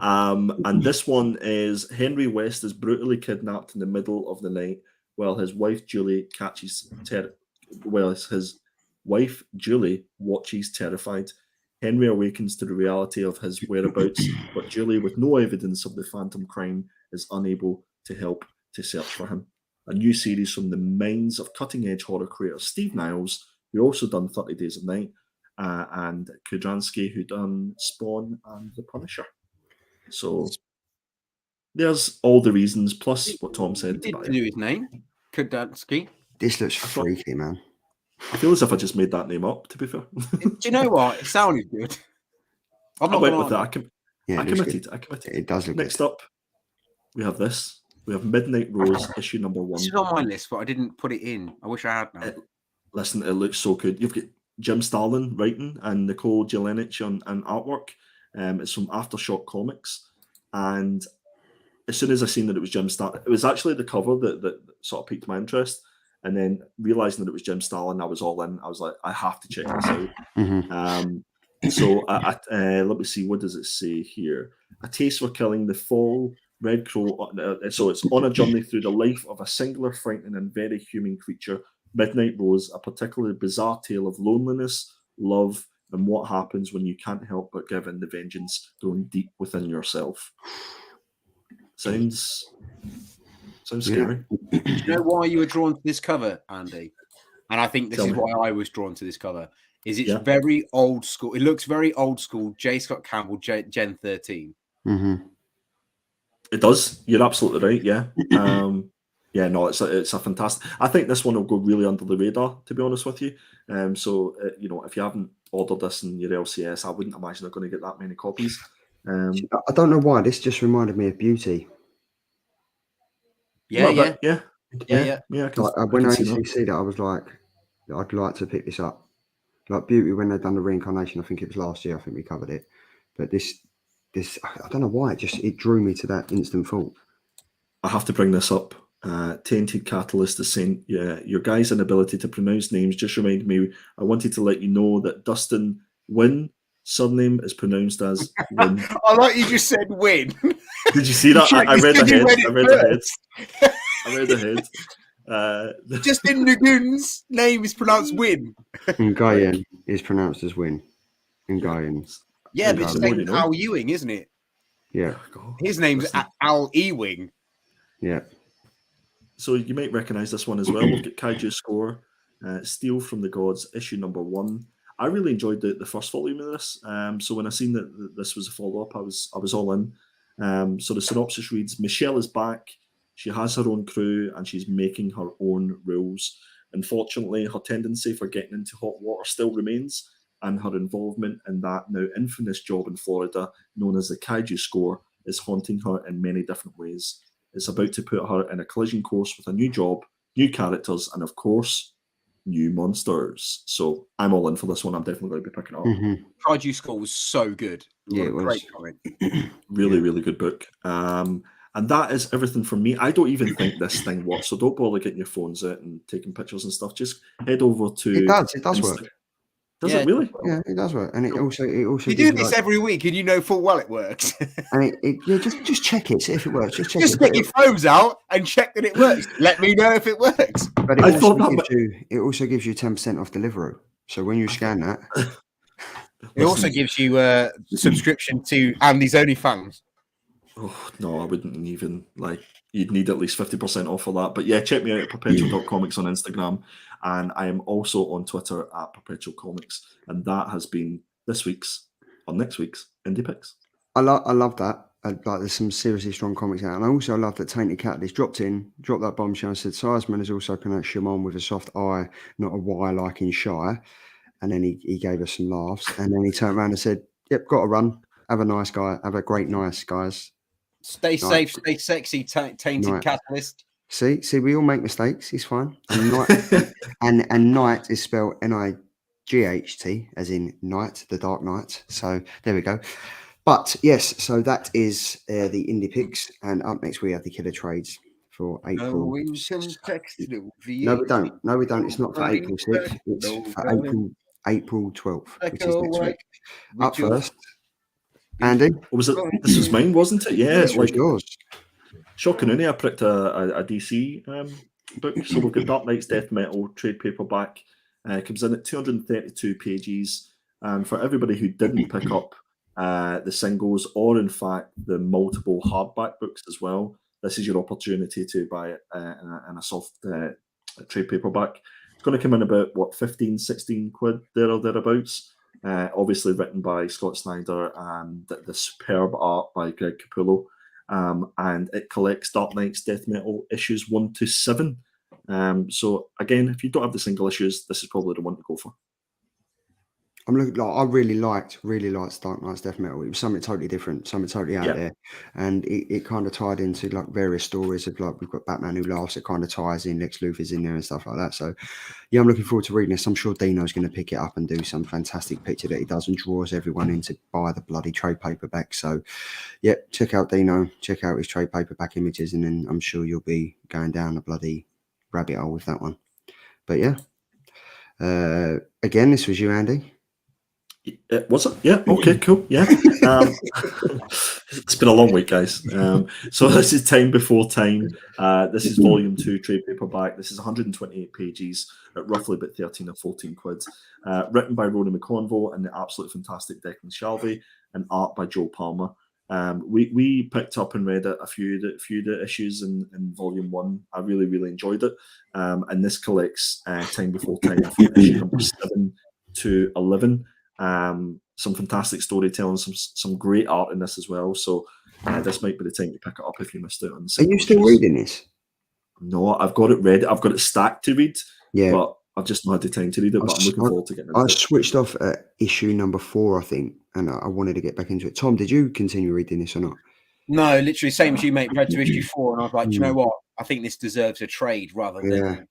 And this one is Henry West is brutally kidnapped in the middle of the night while his wife Julie watches terrified. Henry awakens to the reality of his whereabouts, but Julie, with no evidence of the phantom crime, is unable to help to search for him. A new series from the minds of cutting-edge horror creator Steve Niles, who also done 30 Days of Night, and Kudransky, who done Spawn and The Punisher. So there's all the reasons, plus what Tom said. He didn't do his name, Kudransky. This looks freaky, man. I feel as if I just made that name up, to be fair. Do you know what? It sounded good. I'm I not went gonna with lie. that. I committed. It does look Next good. up, we have this. We have Midnight Rose, issue number 1. This is on my list, but I didn't put it in. I wish I had now. Listen, it looks so good. You've got Jim Starlin writing and Nicole Jelenic on artwork. It's from Aftershock Comics. And as soon as I seen that it was Jim Starlin, it was actually the cover that sort of piqued my interest. And then realizing that it was Jim Starlin, I was all in. I was like, I have to check this out. So let me see, what does it say here? A taste for killing the fall red crow. So it's on a journey through the life of a singular, frightening, and very human creature, Midnight Rose, a particularly bizarre tale of loneliness, love, and what happens when you can't help but give in the vengeance thrown deep within yourself. Sounds scary. Do you know why you were drawn to this cover, Andy? And I think this Tell is me. why I was drawn to this cover. Is it's very old school. It looks very old school. J. Scott Campbell, Gen 13. It does. You're absolutely right. Yeah. It's a fantastic. I think this one will go really under the radar, to be honest with you. So if you haven't ordered this in your LCS, I wouldn't imagine they're going to get that many copies. I don't know why. This just reminded me of Beauty. Yeah. When I actually see that, I was like, I'd like to pick this up. Like Beauty, when they've done the reincarnation, I think it was last year. I think we covered it. But this, I don't know why. It drew me to that instant thought. I have to bring this up. Tainted Catalyst is saying, your guy's inability to pronounce names just reminded me. I wanted to let you know that Dustin Wynn surname is pronounced as Wynn. I like you just said Win. Did you see that? I read ahead. Justin Nagoon's name is pronounced Win. Nguyen is pronounced as Win. Nguyen. Yeah, but it's named Al Ewing, isn't it? Yeah. His name's Al Ewing. Yeah. So you might recognise this one as well. We've got Kaiju Score, Steal from the Gods, issue number 1. I really enjoyed the first volume of this. So when I seen that this was a follow-up, I was all in. So the synopsis reads, Michelle is back. She has her own crew and she's making her own rules. Unfortunately, her tendency for getting into hot water still remains, and her involvement in that now infamous job in Florida, known as the Kaiju Score, is haunting her in many different ways. It's about to put her in a collision course with a new job, new characters, and of course, new monsters. So I'm all in for this one. I'm definitely going to be picking it up. Kaiju Score was so good. Yeah, it was. Great comment. Really good book. And that is everything from me. I don't even think this thing works, so don't bother getting your phones out and taking pictures and stuff. Just head over to... It does work. Does it really? Yeah, it does work. And it also You do this every week and you know full well it works. And just check it, see if it works. Just check Just get your phones out and check that it works. Let me know if it works. But it also gives you 10% off Deliveroo. So when you scan that... It also gives you a subscription to Andy's OnlyFans. Oh, no, I wouldn't even, you'd need at least 50% off for that. But yeah, check me out at perpetual.comics on Instagram. And I am also on Twitter at Perpetual Comics. And that has been next week's Indie Picks. I love that. There's some seriously strong comics out. And I also love that Tainted Catalyst dropped that bombshell and said Seisman is also pronounced Shimon with a soft I, not a Y like in Shy. And then he gave us some laughs. And then he turned around and said, yep, got to run. Have a great night, guys. Stay safe, stay sexy, Tainted Catalyst. See, we all make mistakes. It's fine. And night is spelled N-I-G-H-T, as in night, the dark night. So there we go. But yes, so that is the Indie Picks. And up next, we have the Killer Trades for No, April. we can text it over No, we don't. No, we don't. It's not for April 6th. It's No, for darling. April 12th, which is Echo next like week. Up with your first, Andy. What was it? This was mine, wasn't it? Yeah, This was like yours. shocking. I picked a DC book. So we've got Dark Knight's Death Metal trade paperback. Comes in at 232 pages. And for everybody who didn't pick up the singles or, in fact, the multiple hardback books as well, this is your opportunity to buy it in a soft trade paperback. It's going to come in about, 15, 16 quid there or thereabouts. Obviously written by Scott Snyder and the superb art by Greg Capullo. And it collects Dark Knight's Death Metal issues 1 to 7. So again, if you don't have the single issues, this is probably the one to go for. I'm looking like I really liked Dark Knight's Death Metal. It was something totally different, something totally out there, and it kind of tied into like various stories of like we've got Batman Who Laughs. It kind of ties in. Lex Luthor's in there and stuff like that. So yeah, I'm looking forward to reading this. I'm sure Dino's going to pick it up and do some fantastic picture that he does and draws everyone in to buy the bloody trade paperback. So yeah, check out Dino, check out his trade paperback images, and then I'm sure you'll be going down the bloody rabbit hole with that one. But yeah, again, this was you, Andy. Was it? Yeah. Okay. Cool. Yeah. It's been a long week, guys. So this is Time Before Time. This is Volume 2 trade paperback. This is 128 pages at roughly about 13 or 14 quid. Written by Ronan McConville and the absolutely fantastic Declan Shalvey, and art by Joe Palmer. We picked up and read a few of the issues in Volume 1. I really, really enjoyed it. And this collects Time Before Time from issue number 7 to 11. Some fantastic storytelling, some great art in this as well. So this might be the time to pick it up if you missed out on the. Are you still reading this? No, I've got it read. I've got it stacked to read. Yeah, but I've just not had the time to read it. But I'm looking forward to getting it. I switched off at issue number 4, I think, and I wanted to get back into it. Tom, did you continue reading this or not? No, literally same as you, mate. Read to issue 4, and I was like, do you know what? I think this deserves a trade rather than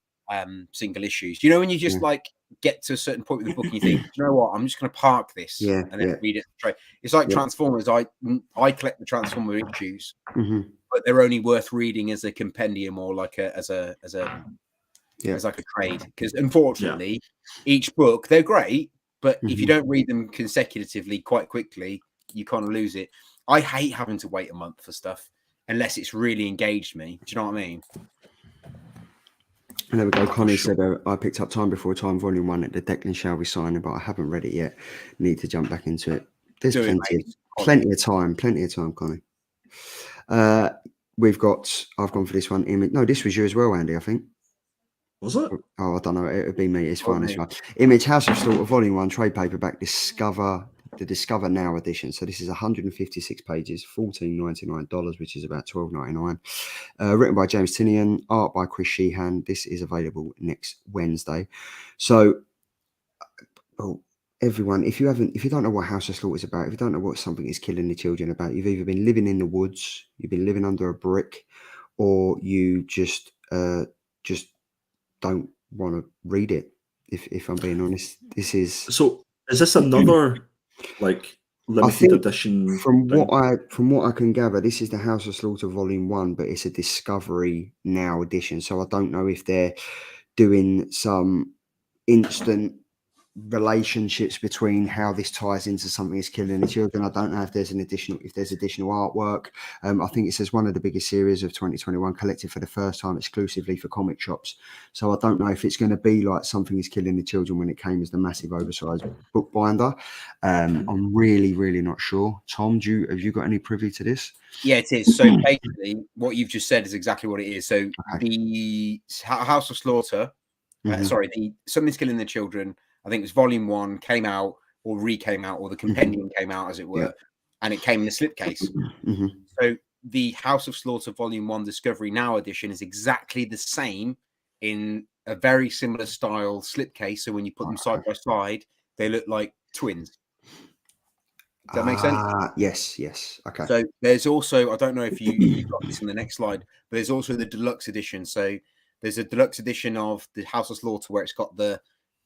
single issues. You know, when you just like get to a certain point with the book and you think, you know what, I'm just going to park this and then read it. It's like Transformers. I collect the Transformer issues, but they're only worth reading as a compendium or like as like a trade. Because unfortunately, each book, they're great, but if you don't read them consecutively quite quickly, you kind of lose it. I hate having to wait a month for stuff unless it's really engaged me. Do you know what I mean? And there we go. Connie said, I picked up Time Before Time, Volume 1 at the Declan Shalvey signing, but I haven't read it yet. Need to jump back into it. There's plenty of time, Connie. I've gone for this one. Image. No, this was you as well, Andy, I think. Was it? Oh, I don't know. It would be me. It's fine. It's fine. Image, House of Slaughter, Volume 1, trade paperback, the Discover Now edition. So this is 156 pages, $14.99, which is about $12.99. Written by James Tynion, art by Chris Sheehan. This is available next Wednesday. So, everyone, if you don't know what House of Slaughter is about, if you don't know what Something Is Killing the Children about, you've either been living in the woods, you've been living under a brick, or you just don't want to read it. If I'm being honest, this is. So, is this another like limited edition? From what I can gather, this is the House of Slaughter Volume 1, but it's a Discovery Now edition. So I don't know if they're doing some instant relationships between how this ties into Something Is Killing the Children. I don't know if there's additional artwork. I think it says one of the biggest series of 2021, collected for the first time exclusively for comic shops. So I don't know if it's going to be like Something Is Killing the Children when it came as the massive oversized book binder. I'm really, really not sure. Tom, have you got any privy to this? Yeah, it is. So basically, what you've just said is exactly what it is. So the House of Slaughter, the Something Is Killing the Children, I think it was Volume 1 came out or re-came out, or the compendium came out, as it were, and it came in a slipcase. So the House of Slaughter Volume 1 Discovery Now edition is exactly the same in a very similar style slipcase. So when you put them side by side, they look like twins. Does that make sense? Yes. Okay. So there's also, I don't know if you've got this in the next slide, but there's also the deluxe edition. So there's a deluxe edition of the House of Slaughter where it's got the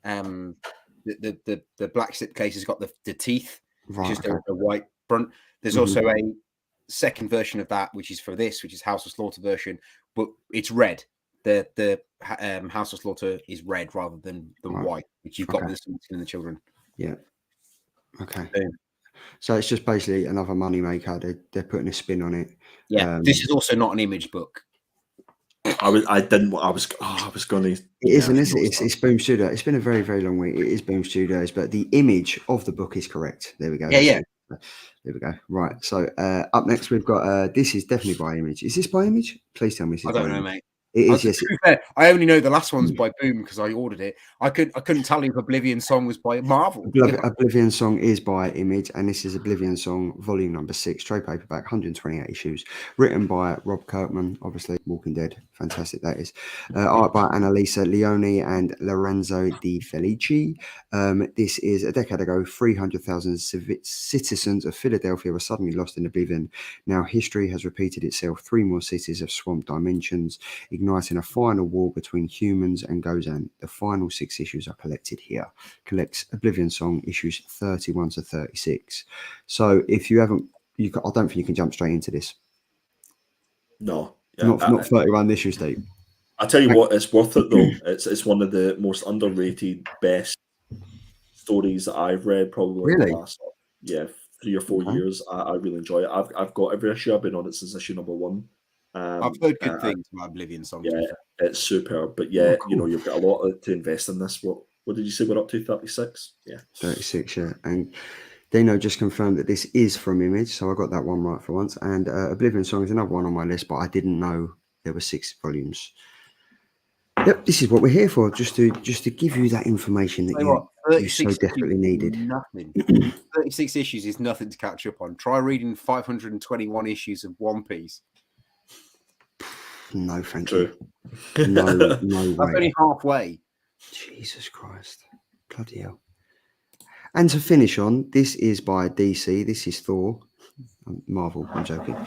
black slipcase has got the teeth, just a white front. There's also a second version of that, which is for this, which is House of Slaughter version, but it's red. The House of Slaughter is red rather than white, which you've got with the Swordsman and the Children. Yeah. Okay. Boom. So it's just basically another money maker. They're putting a spin on it. Yeah. This is also not an Image book. I was going to. It isn't, is it? It's Boom Studio. It's been a very, very long week. It is Boom Studios, but the image of the book is correct. There we go. Yeah. There we go. Right. So up next we've got this is definitely by Image. Is this by Image? Please tell me. I don't know, mate. It is, yes. I only know the last one's by Boom because I ordered it. I couldn't tell you if Oblivion Song was by Marvel. Oblivion Song is by Image, and this is Oblivion Song, volume number 6, trade paperback, 128 issues, written by Rob Kirkman, obviously Walking Dead, fantastic that is. Art by Annalisa Leone and Lorenzo Di Felici. This is a decade ago. 300,000 citizens of Philadelphia were suddenly lost in oblivion. Now history has repeated itself. 3 more cities have swamped dimensions, igniting a final war between humans and Gozan. The final 6 issues are collected here. Collects Oblivion Song issues 31 to 36. So if you haven't, I don't think you can jump straight into this. No, not 31 issues deep. I tell you what, it's worth it though. It's one of the most underrated, best stories that I've read probably in the last 3 or 4 years. I really enjoy it. I've got every issue. I've been on it since issue number 1. I've heard good things about Oblivion Song. Yeah, it's superb. But yeah, cool. You've got a lot to invest in this. What did you say we're up to? 36? Yeah. 36, yeah. And Dino just confirmed that this is from Image, so I got that one right for once. And Oblivion Song is another one on my list, but I didn't know there were 6 volumes. Yep, this is what we're here for, just to give you that information that you so desperately needed. Nothing. 36 issues is nothing to catch up on. Try reading 521 issues of One Piece. No, thank you. No way. That's only halfway. Jesus Christ. Bloody hell. And to finish on, this is by DC. This is Thor. Marvel, I'm joking.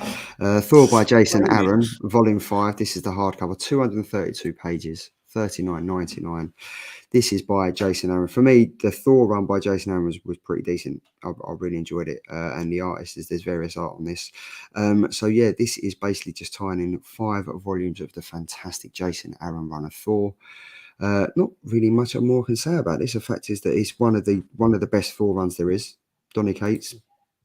Thor by Jason Aaron, volume 5. This is the hardcover, 232 pages, $39.99. This is by Jason Aaron. For me, the Thor run by Jason Aaron was pretty decent. I really enjoyed it. And the artist there's various art on this. So yeah, this is basically just tying in 5 volumes of the fantastic Jason Aaron run of Thor. Not really much more I can say about this. The fact is that it's one of the best Thor runs there is. Donny Cates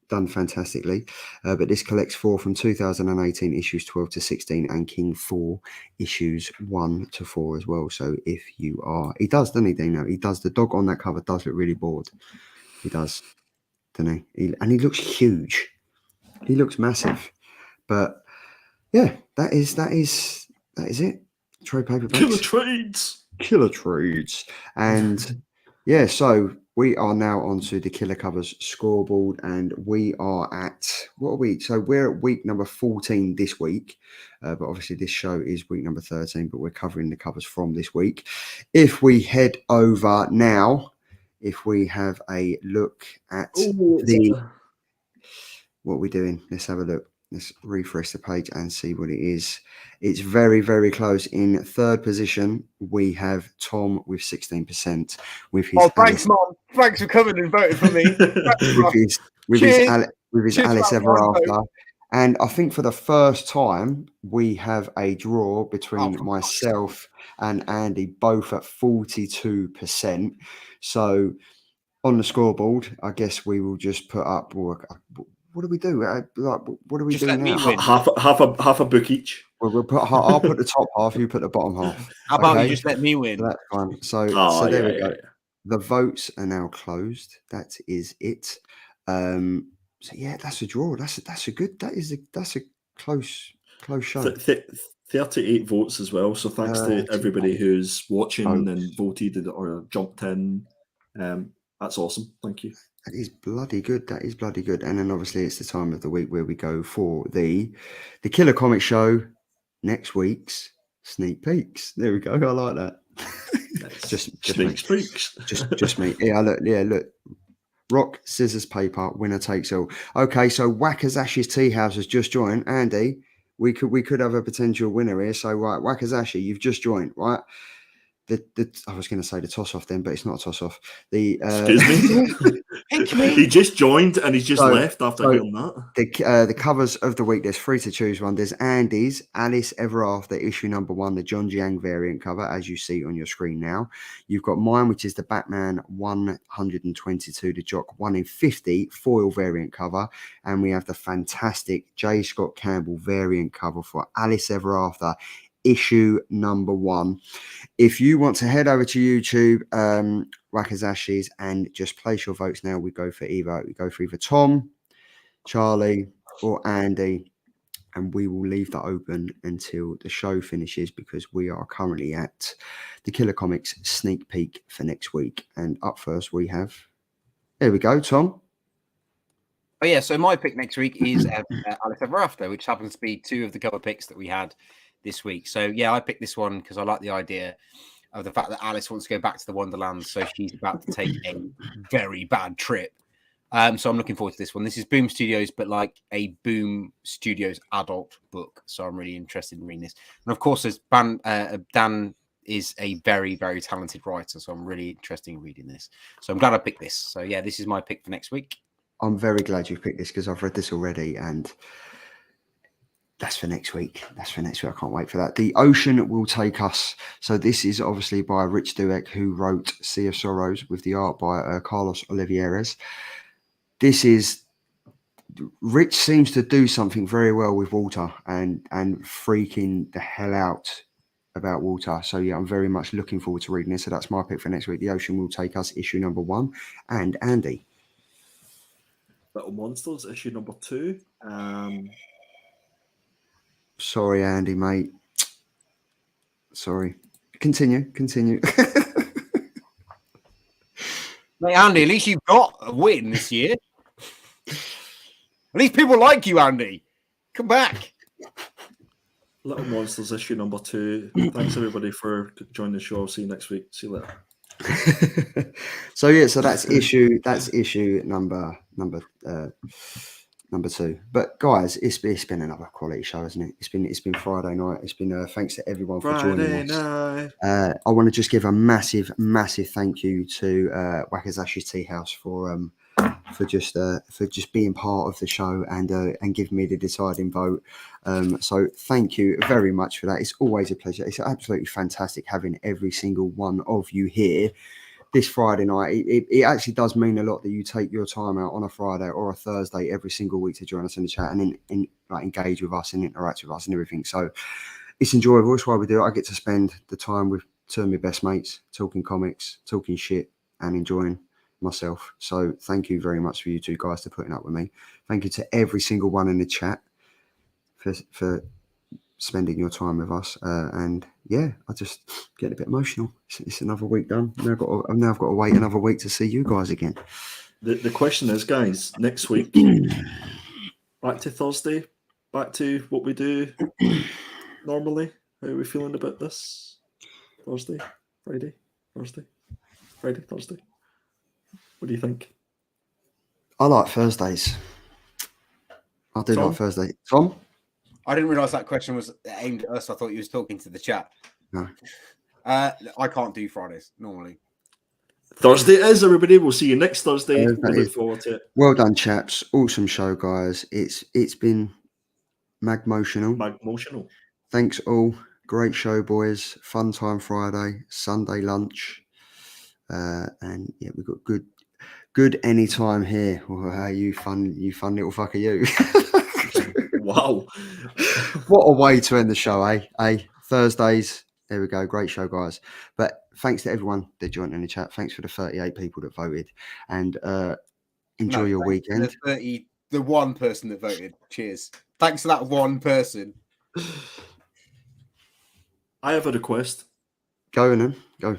done fantastically, but this collects 4 from 2018 issues 12 to 16 and King Thor issues 1 to 4 as well. So if you are, he does, doesn't he, Dino? He does. The dog on that cover does look really bored. He does, doesn't he? And he looks huge. He looks massive. But yeah, that is it. Trade paperbacks. Killer trades. And yeah, so we are now onto the Killer Covers scoreboard, and we are at, what are we? So we're at week number 14 this week, but obviously this show is week number 13, but we're covering the covers from this week. If we head over now, if we have a look at what we're doing, let's have a look. Let's refresh the page and see what it is. It's very, very close. In 3rd position, we have Tom with 16%. With his thanks, Mom. Thanks for coming and voting for me. with his Alice Ever After. And I think for the first time, we have a draw between myself and Andy, both at 42%. So on the scoreboard, I guess we will just put up. What do we do? What do we do now? Half a book each. I'll put the top half. You put the bottom half. How about you just let me win? So that's fine. So there we go. Yeah. The votes are now closed. That is it. So yeah, that's a draw. That's a close show. 38 votes as well. So thanks to everybody who's watching and voted or jumped in. That's awesome. Thank you. That is bloody good. And then obviously it's the time of the week where we go for the Killer Comic Show next week's sneak peeks. There we go. I like that. just sneak peeks. Just me. Yeah, look. Rock, scissors, paper, winner takes all. Okay, so Wakazashi's Tea House has just joined. Andy, we could have a potential winner here. So right, Wakazashi, you've just joined, right? I was going to say the toss off then, but it's not a toss off. The Excuse me. Pick me. He just joined and he's just So- left after so- hearing that. the covers of the week. There's 3 to choose one. There's Andy's Alice Ever After issue number 1, the John Jiang variant cover, as you see on your screen now. You've got mine, which is the Batman 122, the Jock 1 in 50 foil variant cover, and we have the fantastic J. Scott Campbell variant cover for Alice Ever After issue number 1. If you want to head over to YouTube, Wakazashis, and just place your votes now, we go for either Tom, Charlie, or Andy, and we will leave that open until the show finishes, because we are currently at the Killer Comics sneak peek for next week. And up first we have, there we go, Tom. Oh yeah, so my pick next week is Alice Ever After, which happens to be 2 of the cover picks that we had this week. So yeah, I picked this one because I like the idea of the fact that Alice wants to go back to the Wonderland, so she's about to take a very bad trip. So I'm looking forward to this one. This is Boom Studios, but like a Boom Studios adult book. So I'm really interested in reading this. And of course, as Dan is a very, very talented writer, so I'm really interested in reading this. So I'm glad I picked this. So yeah, this is my pick for next week. I'm very glad you picked this, because I've read this already, and that's for next week. I can't wait for that. The Ocean Will Take Us. So this is obviously by Rich Dueck, who wrote Sea of Sorrows, with the art by Carlos Olivieres. This is, Rich seems to do something very well with water and freaking the hell out about water. So yeah, I'm very much looking forward to reading this. So that's my pick for next week. The Ocean Will Take Us, issue number 1. And Andy. Little Monsters, issue number 2. Sorry, Andy, mate. Sorry. Continue. Mate, Andy, at least you've got a win this year. At least people like you, Andy. Come back. Little Monsters, issue number 2. Thanks everybody for joining the show. I'll see you next week. See you later. So yeah, so that's issue number 2. But guys, it's been another quality show, hasn't it? It's been Friday night. It's been thanks to everyone for joining us. I want to just give a massive thank you to Wakazashi's Tea House for just being part of the show and giving me the deciding vote. So thank you very much for that. It's always a pleasure. It's absolutely fantastic having every single one of you here this Friday night. It actually does mean a lot that you take your time out on a Friday or a Thursday every single week to join us in the chat and like engage with us and interact with us and everything. So it's enjoyable. It's why we do it. I get to spend the time with 2 of my best mates, talking comics, talking shit, and enjoying myself. So thank you very much for you 2 guys for putting up with me. Thank you to every single one in the chat for spending your time with us. And yeah, I just get a bit emotional. It's another week done. Now I've got to wait another week to see you guys again. The question is, guys, next week, back to Thursday, back to what we do normally. How are we feeling about this? Thursday, Friday, Thursday, Friday, Thursday. What do you think? I like Thursdays. I do Tom? like Thursday. Tom? I didn't realise that question was aimed at us. I thought you was talking to the chat. No. I can't do Fridays normally. Thursday it is, everybody. We'll see you next Thursday. Thursday We look is. forward to it. Well done, chaps. Awesome show, guys. It's been magmotional. Magmotional. Thanks all. Great show, boys. Fun time Friday, Sunday lunch. And yeah, we've got good anytime here. Oh, you fun little fucker, you. Wow. What a way to end the show, eh? Thursdays. There we go. Great show, guys. But thanks to everyone that joined in the chat. Thanks for the 38 people that voted. And enjoy your weekend. The one person that voted. Cheers. Thanks to that one person. I have a request. Go on then. Go.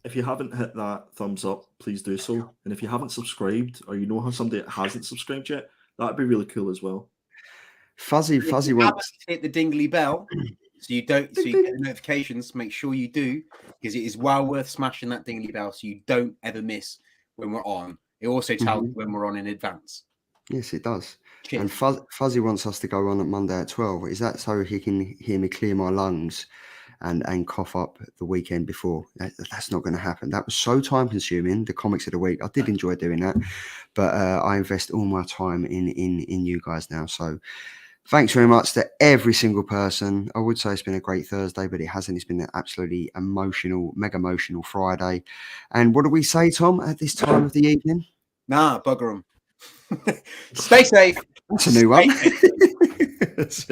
If you haven't hit that thumbs up, please do so. And if you haven't subscribed, or you know how somebody that hasn't subscribed yet, that'd be really cool as well. Fuzzy If you wants haven't hit the dingly bell, so you get the notifications. Make sure you do, because it is well worth smashing that dingly bell so you don't ever miss when we're on. It also tells you when we're on in advance. Yes, it does. Cheers. And Fuzzy wants us to go on at Monday at 12. Is that so he can hear me clear my lungs and cough up the weekend before. That's not going to happen. That was so time consuming. The comics of the week. I did enjoy doing that, but I invest all my time in you guys now. So thanks very much to every single person. I would say it's been a great Thursday, but it hasn't. It's been an absolutely mega emotional Friday. And what do we say, Tom, at this time of the evening? Nah, bugger them. Stay safe. That's a new one.